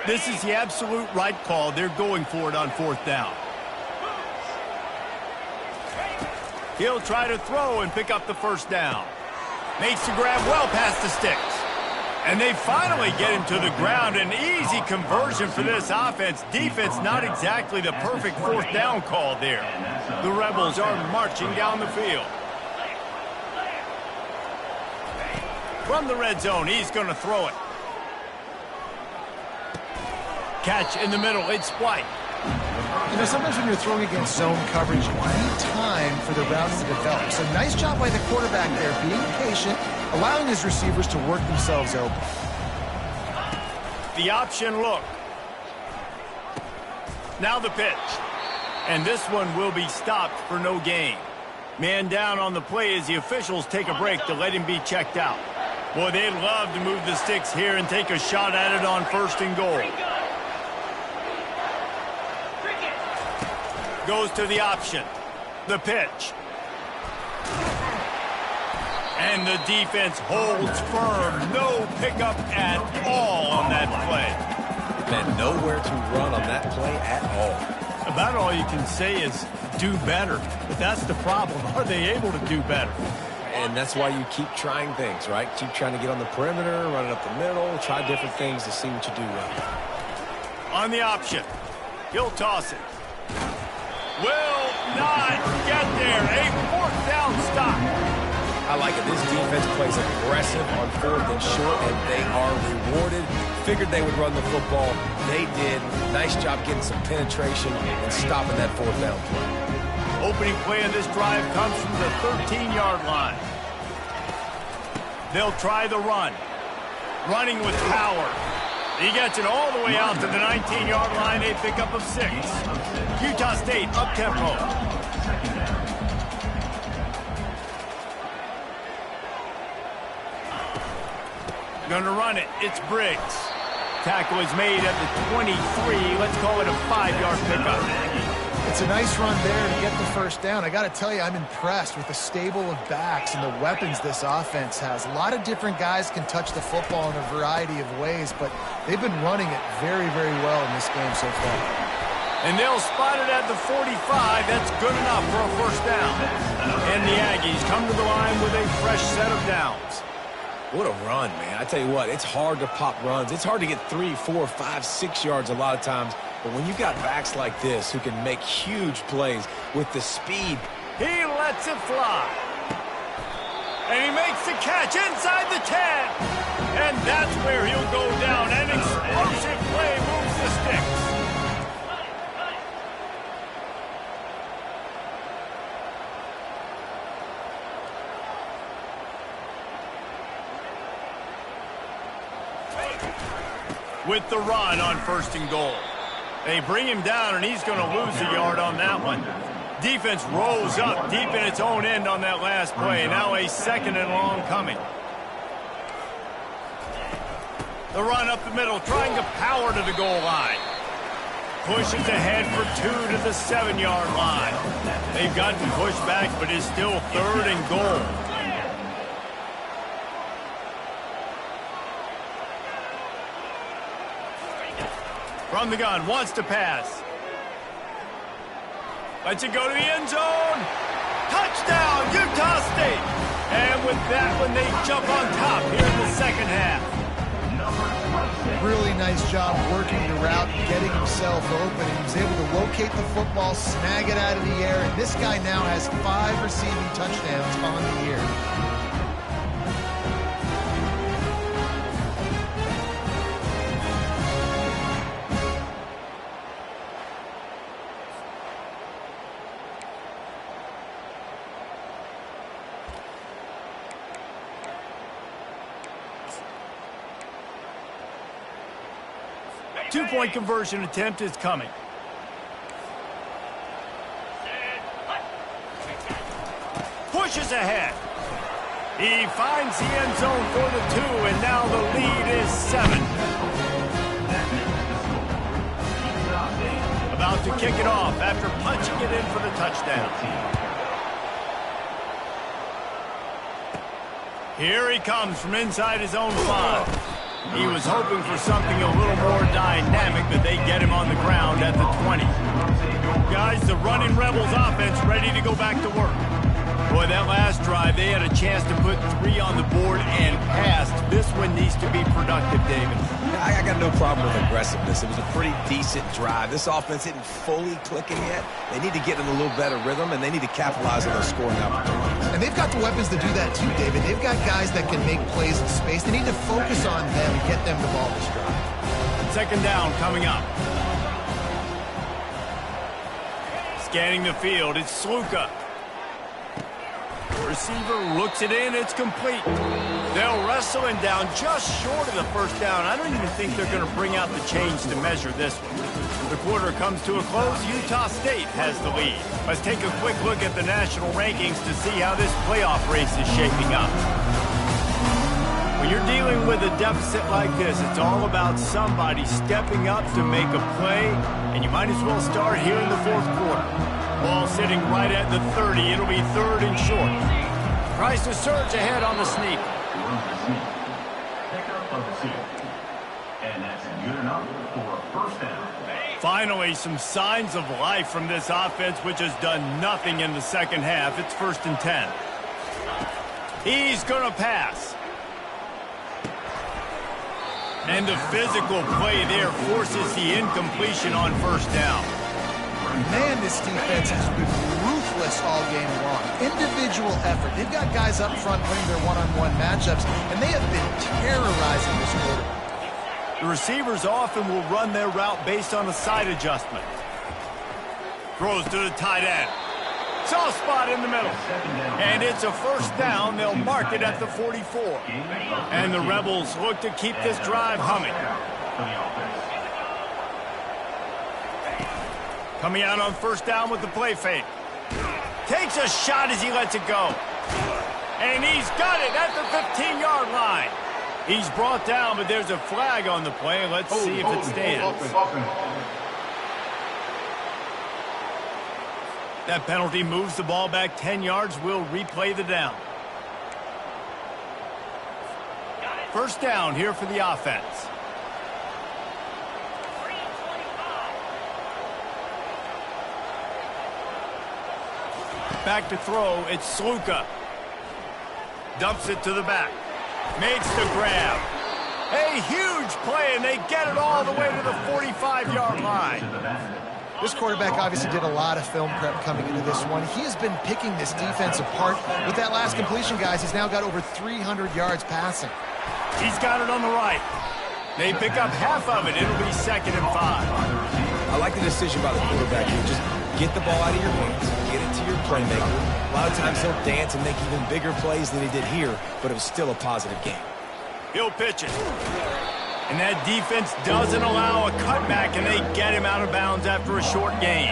This is the absolute right call. They're going for it on fourth down. He'll try to throw and pick up the first down. Makes the grab well past the sticks. And they finally get him to the ground. An easy conversion for this offense. Defense not exactly the perfect fourth down call there. The Rebels are marching down the field. From the red zone, he's going to throw it. Catch in the middle, it's White. You know, sometimes when you're throwing against zone coverage, you need time for the routes to develop. So nice job by the quarterback there, being patient, allowing his receivers to work themselves open. The option look. Now the pitch. And this one will be stopped for no gain. Man down on the play as the officials take a break to let him be checked out. Boy, they'd love to move the sticks here and take a shot at it on 1st and goal. Goes to the option. The pitch. And the defense holds firm. No pickup at all on that play. And nowhere to run on that play at all. About all you can say is do better. But that's the problem. Are they able to do better? And that's why you keep trying things, right? Keep trying to get on the perimeter, run it up the middle, try different things to see what you do well. On the option. He'll toss it. Will not get there. A 4th down stop. I like it. This defense plays aggressive on 4th and short, and they are rewarded. Figured they would run the football. They did. Nice job getting some penetration and stopping that 4th down play. Opening play of this drive comes from the 13-yard line. They'll try the run. Running with power. He gets it all the way out to the 19-yard line, a pickup of 6. Utah State up-tempo. Going to run it. It's Briggs. Tackle is made at the 23. Let's call it a 5-yard pickup. It's a nice run there to get the 1st down. I got to tell you, I'm impressed with the stable of backs and the weapons this offense has. A lot of different guys can touch the football in a variety of ways, but they've been running it very, very well in this game so far. And they'll spot it at the 45. That's good enough for a 1st down. And the Aggies come to the line with a fresh set of downs. What a run, man. I tell you what, it's hard to pop runs. It's hard to get 3, 4, 5, 6 yards a lot of times. But when you got backs like this who can make huge plays with the speed. He lets it fly. And he makes the catch inside the 10. And that's where he'll go down. An explosive play moves the sticks. With the run on 1st and goal. They bring him down, and he's going to lose a yard on that one. Defense rolls up deep in its own end on that last play. Now a 2nd and long coming. The run up the middle, trying to power to the goal line. Pushes ahead for 2 to the 7-yard line. They've gotten pushed back, but it's still 3rd and goal. From the gun, wants to pass. Lets it go to the end zone. Touchdown, Utah State. And with that one, they jump on top here in the 2nd half. Really nice job working the route and getting himself open. He was able to locate the football, snag it out of the air, and this guy now has 5 receiving touchdowns on the year. Two-point conversion attempt is coming. Pushes ahead. He finds the end zone for the 2, and now the lead is 7. About to kick it off after punching it in for the touchdown. Here he comes from inside his own 5. He was hoping for something a little more dynamic, but they get him on the ground at the 20. Guys, the running Rebels offense ready to go back to work. Boy, that last drive, they had a chance to put 3 on the board and passed. This one needs to be productive, David. I got no problem with aggressiveness. It was a pretty decent drive. This offense isn't fully clicking yet. They need to get in a little better rhythm, and they need to capitalize on those scoring opportunities. And they've got the weapons to do that too, David. They've got guys that can make plays in space. They need to focus on them and get them the ball this drive. 2nd down coming up. Scanning the field, it's Sluka. Receiver looks it in, it's complete. They'll wrestle him down just short of the 1st down. I don't even think they're going to bring out the chains to measure this one. The quarter comes to a close. Utah State has the lead. Let's take a quick look at the national rankings to see how this playoff race is shaping up. When you're dealing with a deficit like this, it's all about somebody stepping up to make a play, and you might as well start here in the fourth quarter. Ball sitting right at the 30. It'll be third and short. Tries to surge ahead on the sneak. And that's good enough for a first down. Finally, some signs of life from this offense, which has done nothing in the second half. It's 1st and 10. He's going to pass. And the physical play there forces the incompletion on first down. Man, this defense has been ruthless all game long. Individual effort. They've got guys up front winning their one-on-one matchups, and they have been terrorizing this quarterback. The receivers often will run their route based on a side adjustment. Throws to the tight end. Soft spot in the middle. And it's a first down. They'll mark it at the 44. And the Rebels look to keep this drive humming. Coming out on first down with the play fake. Takes a shot as he lets it go. And he's got it at the 15-yard line. He's brought down, but there's a flag on the play. Let's see if it stands. That penalty moves the ball back 10 yards. We'll replay the down. First down here for the offense. Back to throw. It's Sluka. Dumps it to the back. Makes the grab. A huge play, and they get it all the way to the 45-yard line. This quarterback obviously did a lot of film prep coming into this one. He has been picking this defense apart. With that last completion, guys, he's now got over 300 yards passing. He's got it on the right. They pick up half of it. It'll be 2nd and 5. I like the decision by the quarterback here. Just get the ball out of your hands, get it to your playmaker. A lot of times he'll dance and make even bigger plays than he did here, but it was still a positive game. He'll pitch it. And that defense doesn't allow a cutback, and they get him out of bounds after a short gain.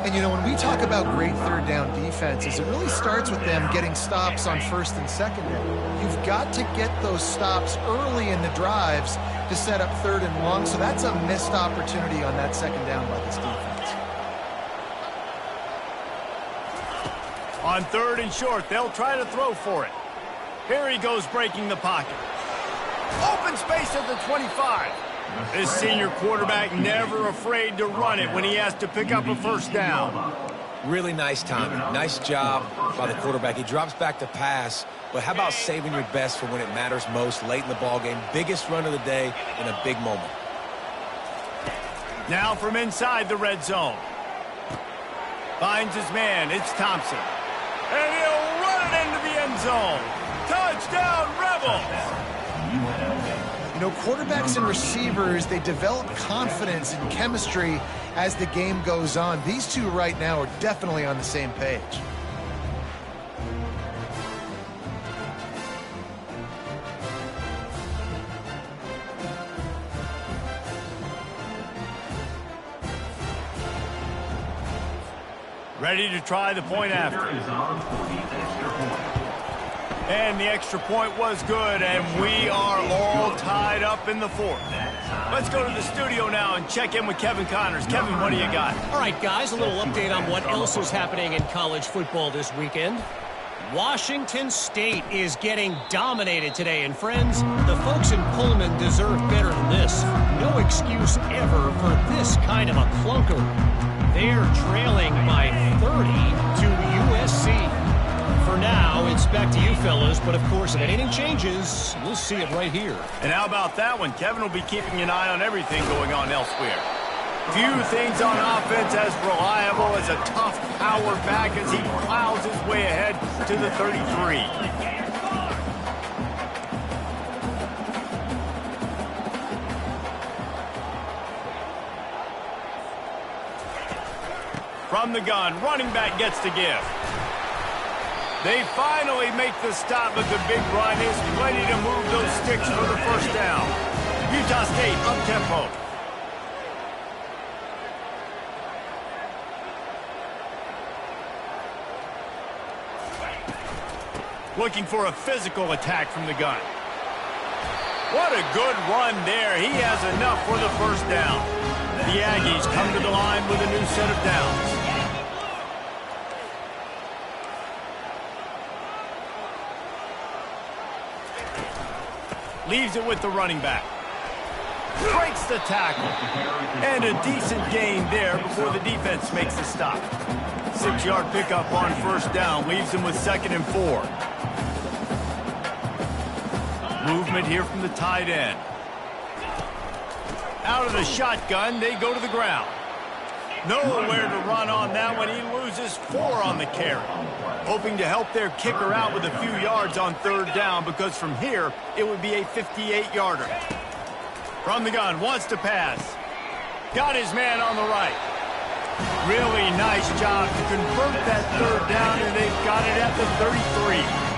And, you know, when we talk about great third down defenses, it really starts with them getting stops on first and second down. You've got to get those stops early in the drives to set up third and long, so that's a missed opportunity on that second down by this defense. On third and short, they'll try to throw for it. Here he goes breaking the pocket. Open space at the 25. This senior quarterback never afraid to run it when he has to pick up a first down. Really nice timing. Nice job by the quarterback. He drops back to pass, but how about saving your best for when it matters most late in the ballgame? Biggest run of the day in a big moment. Now from inside the red zone. Finds his man. It's Thompson. And he'll run it into the end zone. Touchdown, Rebels! You know, quarterbacks and receivers, they develop confidence and chemistry as the game goes on. These two right now are definitely on the same page. Ready to try the point after. And the extra point was good, and we are all tied up in the fourth. Let's go to the studio now and check in with Kevin Connors. Kevin, what do you got? All right, guys, a little update on what else is happening in college football this weekend. Washington State is getting dominated today, and friends, the folks in Pullman deserve better than this. No excuse ever for this kind of a clunker. They're trailing by 30 to USC. For now, it's back to you fellas, but of course, if anything changes, we'll see it right here. And how about that one? Kevin will be keeping an eye on everything going on elsewhere. Few things on offense as reliable as a tough power back as he plows his way ahead to the 33. From the gun, running back gets to give. They finally make the stop, but the big run is plenty to move those sticks for the first down. Utah State up-tempo. Looking for a physical attack from the gun. What a good run there. He has enough for the first down. The Aggies come to the line with a new set of downs. Leaves it with the running back. Breaks the tackle. And a decent gain there before the defense makes the stop. 6-yard pickup on first down. Leaves him with 2nd and 4. Movement here from the tight end. Out of the shotgun, they go to the ground. Nowhere to run on that one. He loses 4 on the carry. Hoping to help their kicker out with a few yards on 3rd down, because from here, it would be a 58-yarder. From the gun, wants to pass. Got his man on the right. Really nice job to convert that 3rd down, and they've got it at the 33.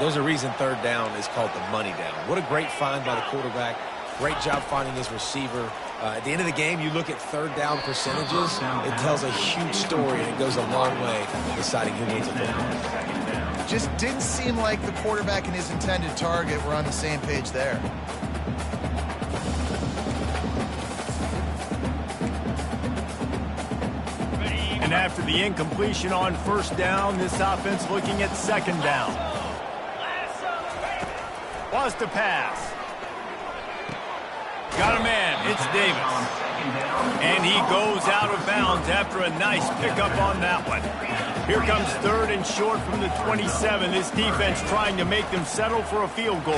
There's a reason 3rd down is called the money down. What a great find by the quarterback. Great job finding his receiver. At the end of the game, you look at 3rd down percentages. It tells a huge story, and it goes a long way in deciding who wins a football. Just didn't seem like the quarterback and his intended target were on the same page there. And after the incompletion on first down, this offense looking at 2nd down. Wants to pass. Got a man. It's Davis. And he goes out of bounds after a nice pickup on that one. Here comes 3rd and short from the 27. This defense trying to make them settle for a field goal.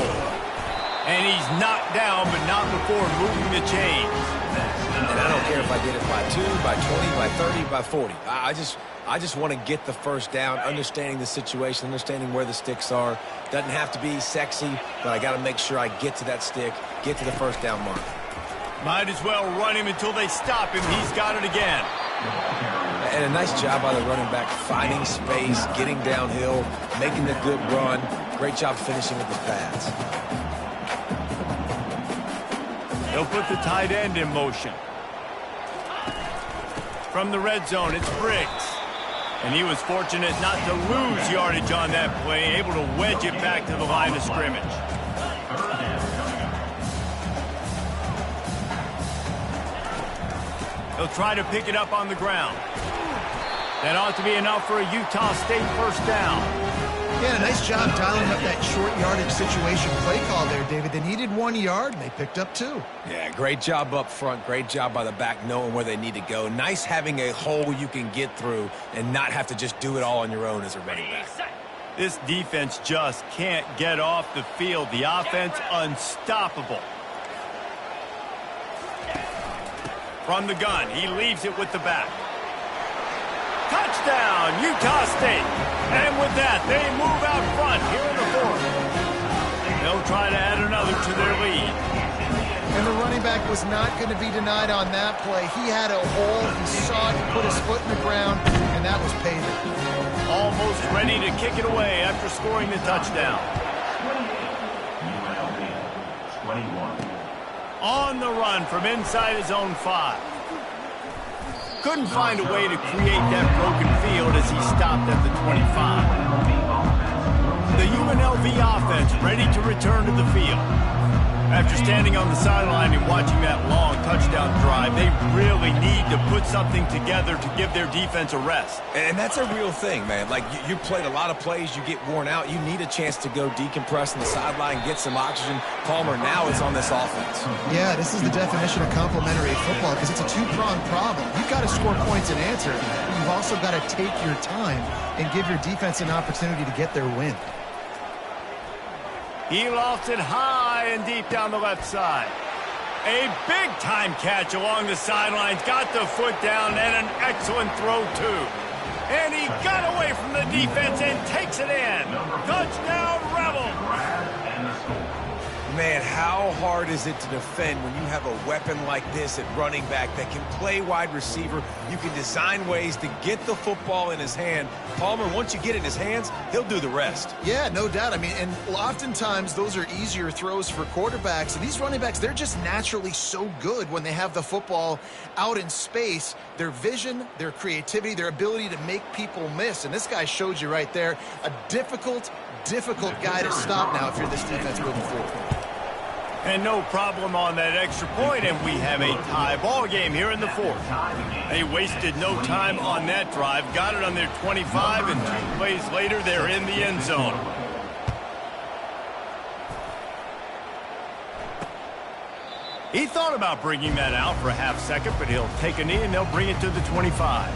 And he's knocked down, but not before moving the chains. And I don't care if I get it by 2, by 20, by 30, by 40. I just want to get the first down, understanding the situation, understanding where the sticks are. Doesn't have to be sexy, but I got to make sure I get to that stick, get to the first down mark. Might as well run him until they stop him. He's got it again. And a nice job by the running back, finding space, getting downhill, making a good run. Great job finishing with his pads. They'll put the tight end in motion. From the red zone, it's Briggs. And he was fortunate not to lose yardage on that play, able to wedge it back to the line of scrimmage. He'll try to pick it up on the ground. That ought to be enough for a Utah State first down. Yeah, nice job dialing up that short yardage situation play call there, David. They needed 1 yard, and they picked up 2. Yeah, great job up front. Great job by the back knowing where they need to go. Nice having a hole you can get through and not have to just do it all on your own as a running back. This defense just can't get off the field. The offense unstoppable. From the gun, he leaves it with the back. Touchdown, Utah State. And with that, they move out front here in the 4th. They'll try to add another to their lead. And the running back was not going to be denied on that play. He had a hole, he saw it, he put his foot in the ground, and that was pavement. Almost ready to kick it away after scoring the touchdown. 21. On the run from inside his own 5. Couldn't find a way to create that broken field as he stopped at the 25. The UNLV offense ready to return to the field. After standing on the sideline and watching that long touchdown drive, they really need to put something together to give their defense a rest. And that's a real thing, man. Like, you played a lot of plays, you get worn out. You need a chance to go decompress on the sideline, get some oxygen. Palmer, now it's on this offense. Yeah, this is the definition of complementary football because it's a two-pronged problem. You've got to score points and answer, but you've also got to take your time and give your defense an opportunity to get their win. He lofts it high and deep down the left side. A big-time catch along the sidelines. Got the foot down and an excellent throw, too. And he got away from the defense and takes it in. Touchdown, Rebels. Man, how hard is it to defend when you have a weapon like this at running back that can play wide receiver? You can design ways to get the football in his hand. Palmer, once you get it in his hands, he'll do the rest. Yeah, no doubt. I mean, and oftentimes those are easier throws for quarterbacks. And these running backs, they're just naturally so good when they have the football out in space. Their vision, their creativity, their ability to make people miss. And this guy showed you right there, a difficult guy to stop now if you're this defense moving forward. And no problem on that extra point, and we have a tie ball game here in the fourth. They wasted no time on that drive, got it on their 25, and 2 plays later, they're in the end zone. He thought about bringing that out for a half second, but he'll take a knee and they'll bring it to the 25.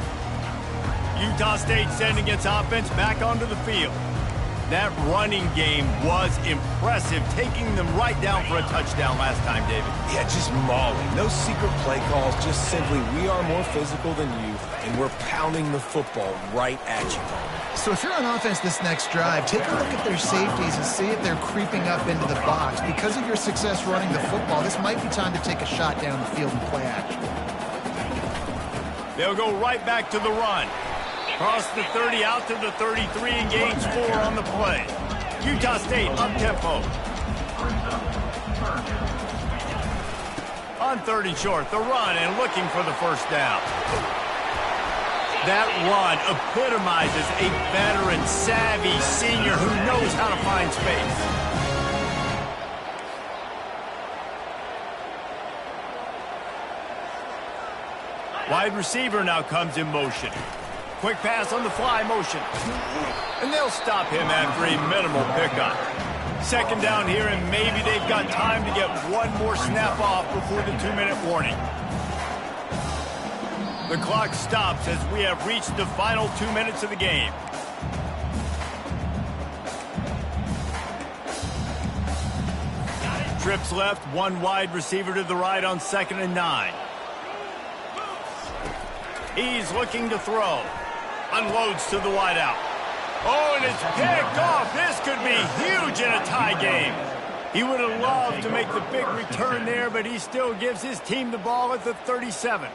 Utah State sending its offense back onto the field. That running game was impressive, taking them right down for a touchdown last time, David. Yeah, just mauling. No secret play calls, just simply we are more physical than you, and we're pounding the football right at you. So if you're on offense this next drive, take a look at their safeties and see if they're creeping up into the box. Because of your success running the football, this might be time to take a shot down the field and play action. They'll go right back to the run. Cross the 30 out to the 33 and gains 4 on the play. Utah State up-tempo. On 30 short, the run and looking for the first down. That run epitomizes a veteran, savvy senior who knows how to find space. Wide receiver now comes in motion. Quick pass on the fly motion. And they'll stop him after a minimal pickup. Second down here, and maybe they've got time to get one more snap off before the 2-minute warning. The clock stops as we have reached the final 2 minutes of the game. Trips left, one wide receiver to the right on 2nd and 9. He's looking to throw. Unloads to the wideout. Oh, and it's picked off. This could be huge in a tie game. He would have loved to make the big return there, but he still gives his team the ball at the 37.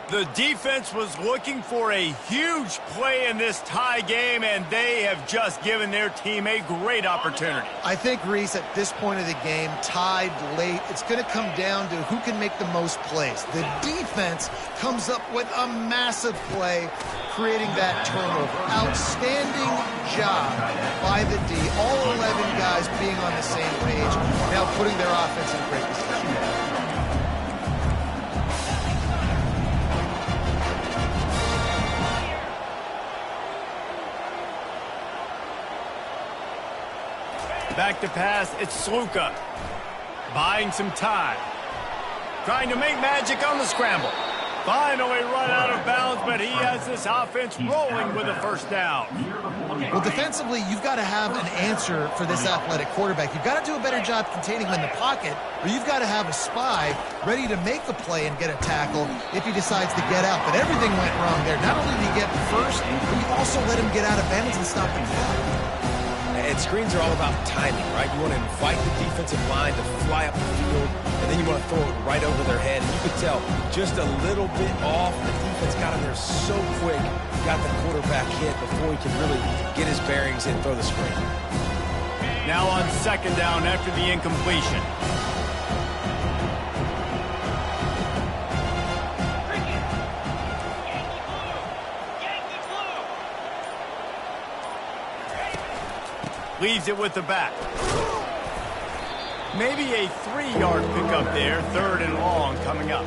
The defense was looking for a huge play in this tie game, and they have just given their team a great opportunity. I think, Reese, at this point of the game, tied late, it's going to come down to who can make the most plays. The defense comes up with a massive play, creating that turnover. Outstanding job by the D. All 11 guys being on the same page, now putting their offense in great position. Back to pass, it's Sluka. Buying some time. Trying to make magic on the scramble. Finally run out of bounds, but he has this offense rolling with a first down. Well, defensively, you've got to have an answer for this athletic quarterback. You've got to do a better job containing him in the pocket, or you've got to have a spy ready to make the play and get a tackle if he decides to get out. But everything went wrong there. Not only did he get first, but you also let him get out of bounds and stop the clock. And screens are all about timing, right? You want to invite the defensive line to fly up the field, and then you want to throw it right over their head. And you could tell just a little bit off. The defense got in there so quick, got the quarterback hit before he could really get his bearings and throw the screen. Now on 2nd down after the incompletion. Leaves it with the back. Maybe a 3-yard pickup there. 3rd and long coming up.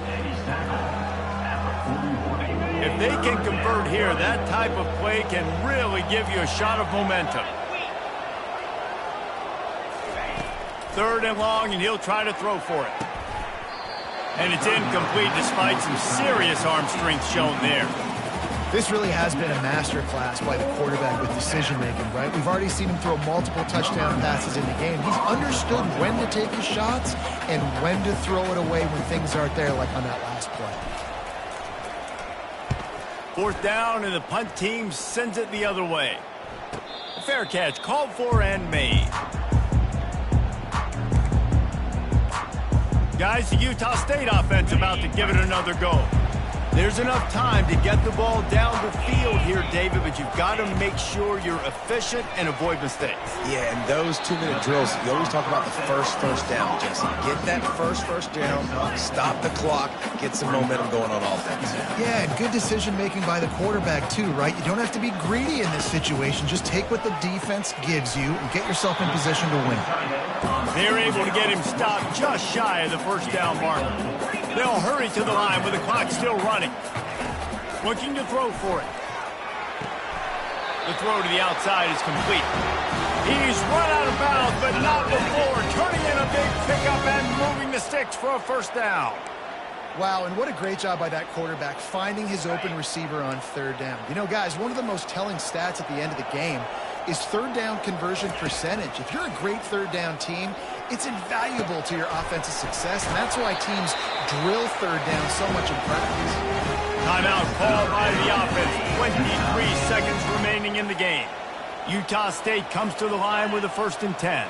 If they can convert here, that type of play can really give you a shot of momentum. 3rd and long, and he'll try to throw for it. And it's incomplete despite some serious arm strength shown there. This really has been a master class by the quarterback with decision-making, right? We've already seen him throw multiple touchdown passes in the game. He's understood when to take his shots and when to throw it away when things aren't there, like on that last play. 4th down, and the punt team sends it the other way. Fair catch called for and made. Guys, the Utah State offense about to give it another go. There's enough time to get the ball down the field here, David, but you've got to make sure you're efficient and avoid mistakes. Yeah, and those 2-minute drills, you always talk about the first down, Jesse. Get that first down, stop the clock, get some momentum going on offense. Yeah, and good decision-making by the quarterback, too, right? You don't have to be greedy in this situation. Just take what the defense gives you and get yourself in position to win. They're able to get him stopped just shy of the first down marker. They'll hurry to the line with the clock still running. Looking to throw for it. The throw to the outside is complete. He's run out of bounds, but not before. Turning in a big pickup and moving the sticks for a first down. Wow, and what a great job by that quarterback finding his open receiver on third down. You know, guys, one of the most telling stats at the end of the game is third down conversion percentage. If you're a great third down team, it's invaluable to your offensive success, and that's why teams drill third down so much in practice. Timeout called by the offense. 23 seconds remaining in the game. Utah State comes to the line with a 1st and 10.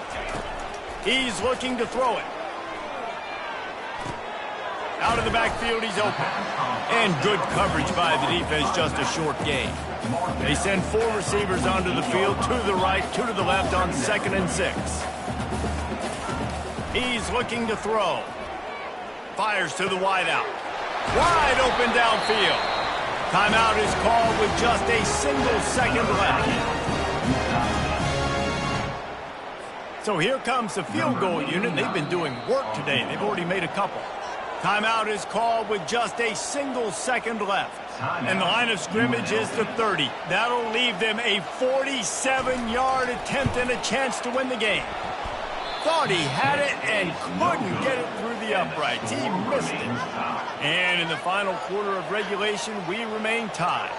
He's looking to throw it. Out of the backfield, he's open. And good coverage by the defense, just a short gain. They send 4 receivers onto the field, 2 to the right, 2 to the left on 2nd and 6. He's looking to throw. Fires to the wideout. Wide open downfield. Timeout is called with just a single second left. So here comes the field goal unit. They've been doing work today. They've already made a couple. Timeout is called with just a single second left. And the line of scrimmage is the 30. That'll leave them a 47-yard attempt and a chance to win the game. Thought he had it and couldn't get it through the uprights. He missed it. And in the final quarter of regulation, we remain tied.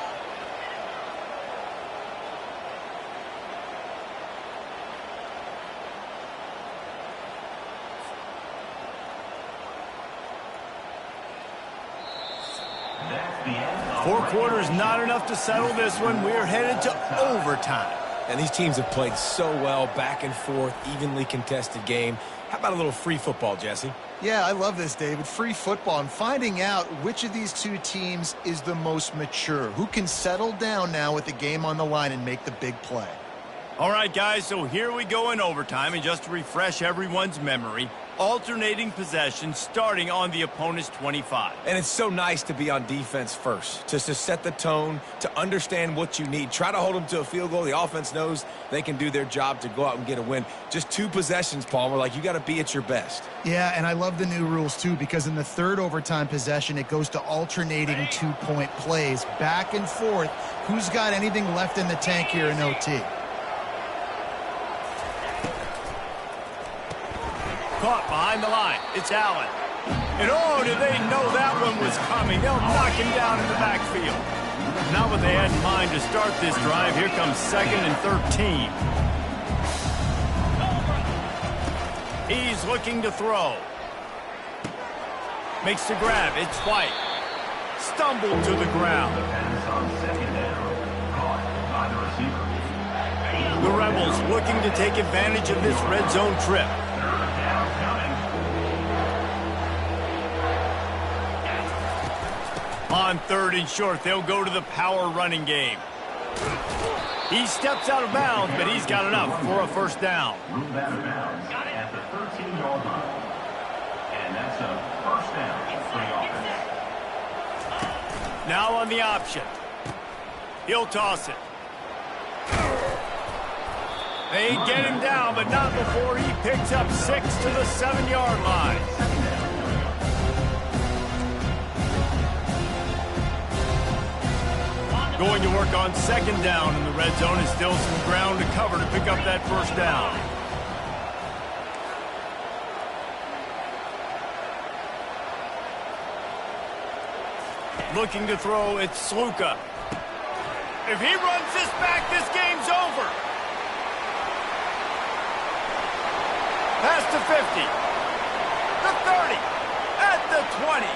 Four quarters not enough to settle this one. We're headed to overtime. And these teams have played so well, back and forth, evenly contested game. How about a little free football, Jesse? Yeah, I love this, David. Free football. I'm finding out which of these two teams is the most mature. Who can settle down now with the game on the line and make the big play? All right, guys, so here we go in overtime. And just to refresh everyone's memory, alternating possession starting on the opponent's 25. And it's so nice to be on defense first, just to set the tone, to understand what you need. Try to hold them to a field goal. The offense knows they can do their job to go out and get a win. Just 2 possessions, Palmer, like you got to be at your best. Yeah, and I love the new rules, too, because in the third overtime possession, it goes to alternating 2-point plays, back and forth. Who's got anything left in the tank here in OT? Caught behind the line. It's Allen. And oh, did they know that one was coming. They'll knock him down in the backfield. Not what they had in mind to start this drive. Here comes 2nd and 13. He's looking to throw. Makes the grab. It's White. Stumbled to the ground. The Rebels looking to take advantage of this red zone trip. On 3rd and short, they'll go to the power running game. He steps out of bounds, but he's got enough for a first down. Move out of bounds at the 13-yard line. And that's a first down for the offense. Now on the option. He'll toss it. They get him down, but not before he picks up 6 to the 7-yard line. Going to work on 2nd down in the red zone. Is still some ground to cover to pick up that first down. Looking to throw, it's Sluka. If he runs this back, this game's over. Pass to 50. The 30. At the 20.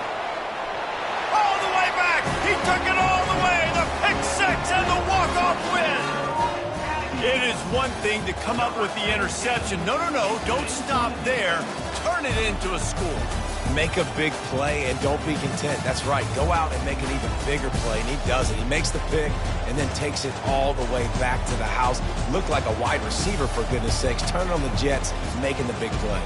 All the way back. He took it all the way. The pick 6 and the walk-off win. It is one thing to come up with the interception. No, don't stop there. Turn it into a score. Make a big play and don't be content. That's right. Go out and make an even bigger play, and he does it. He makes the pick and then takes it all the way back to the house. Looked like a wide receiver, for goodness sakes. Turning on the Jets, making the big play.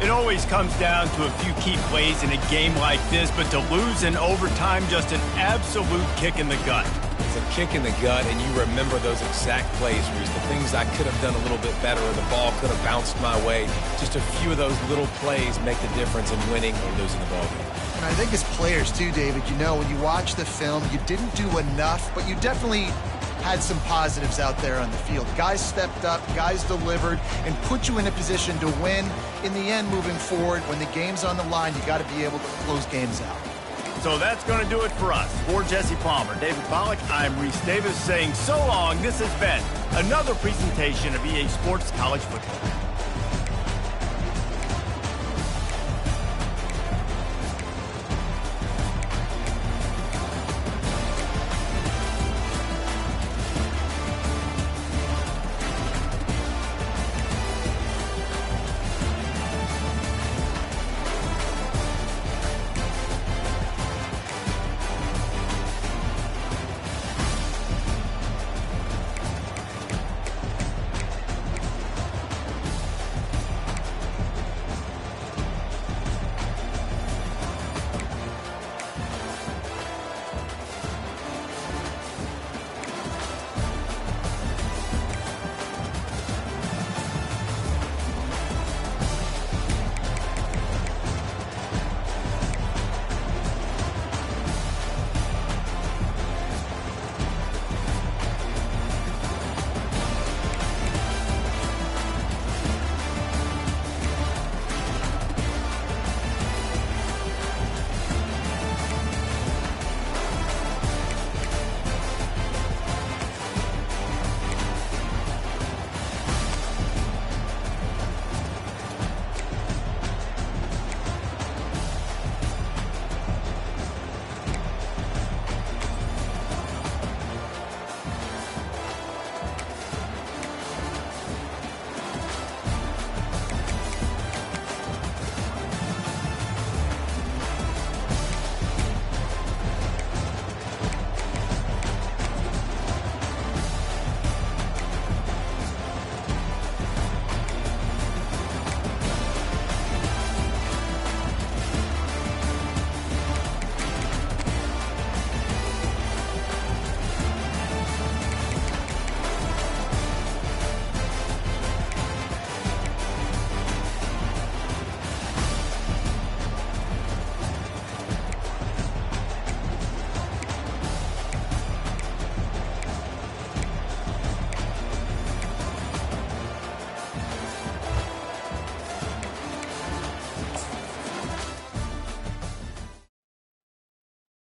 It always comes down to a few key plays in a game like this, but to lose in overtime, just an absolute kick in the gut. It's a kick in the gut, and you remember those exact plays, Reese. The things I could have done a little bit better, or the ball could have bounced my way. Just a few of those little plays make the difference in winning or losing the ball game. And I think as players too, David, you know, when you watch the film, you didn't do enough, but you definitely had some positives out there on the field. Guys stepped up, guys delivered, and put you in a position to win. In the end, moving forward, when the game's on the line, you got to be able to close games out. So that's going to do it for us. For Jesse Palmer, David Pollack, I'm Reese Davis saying so long. This has been another presentation of EA Sports College Football.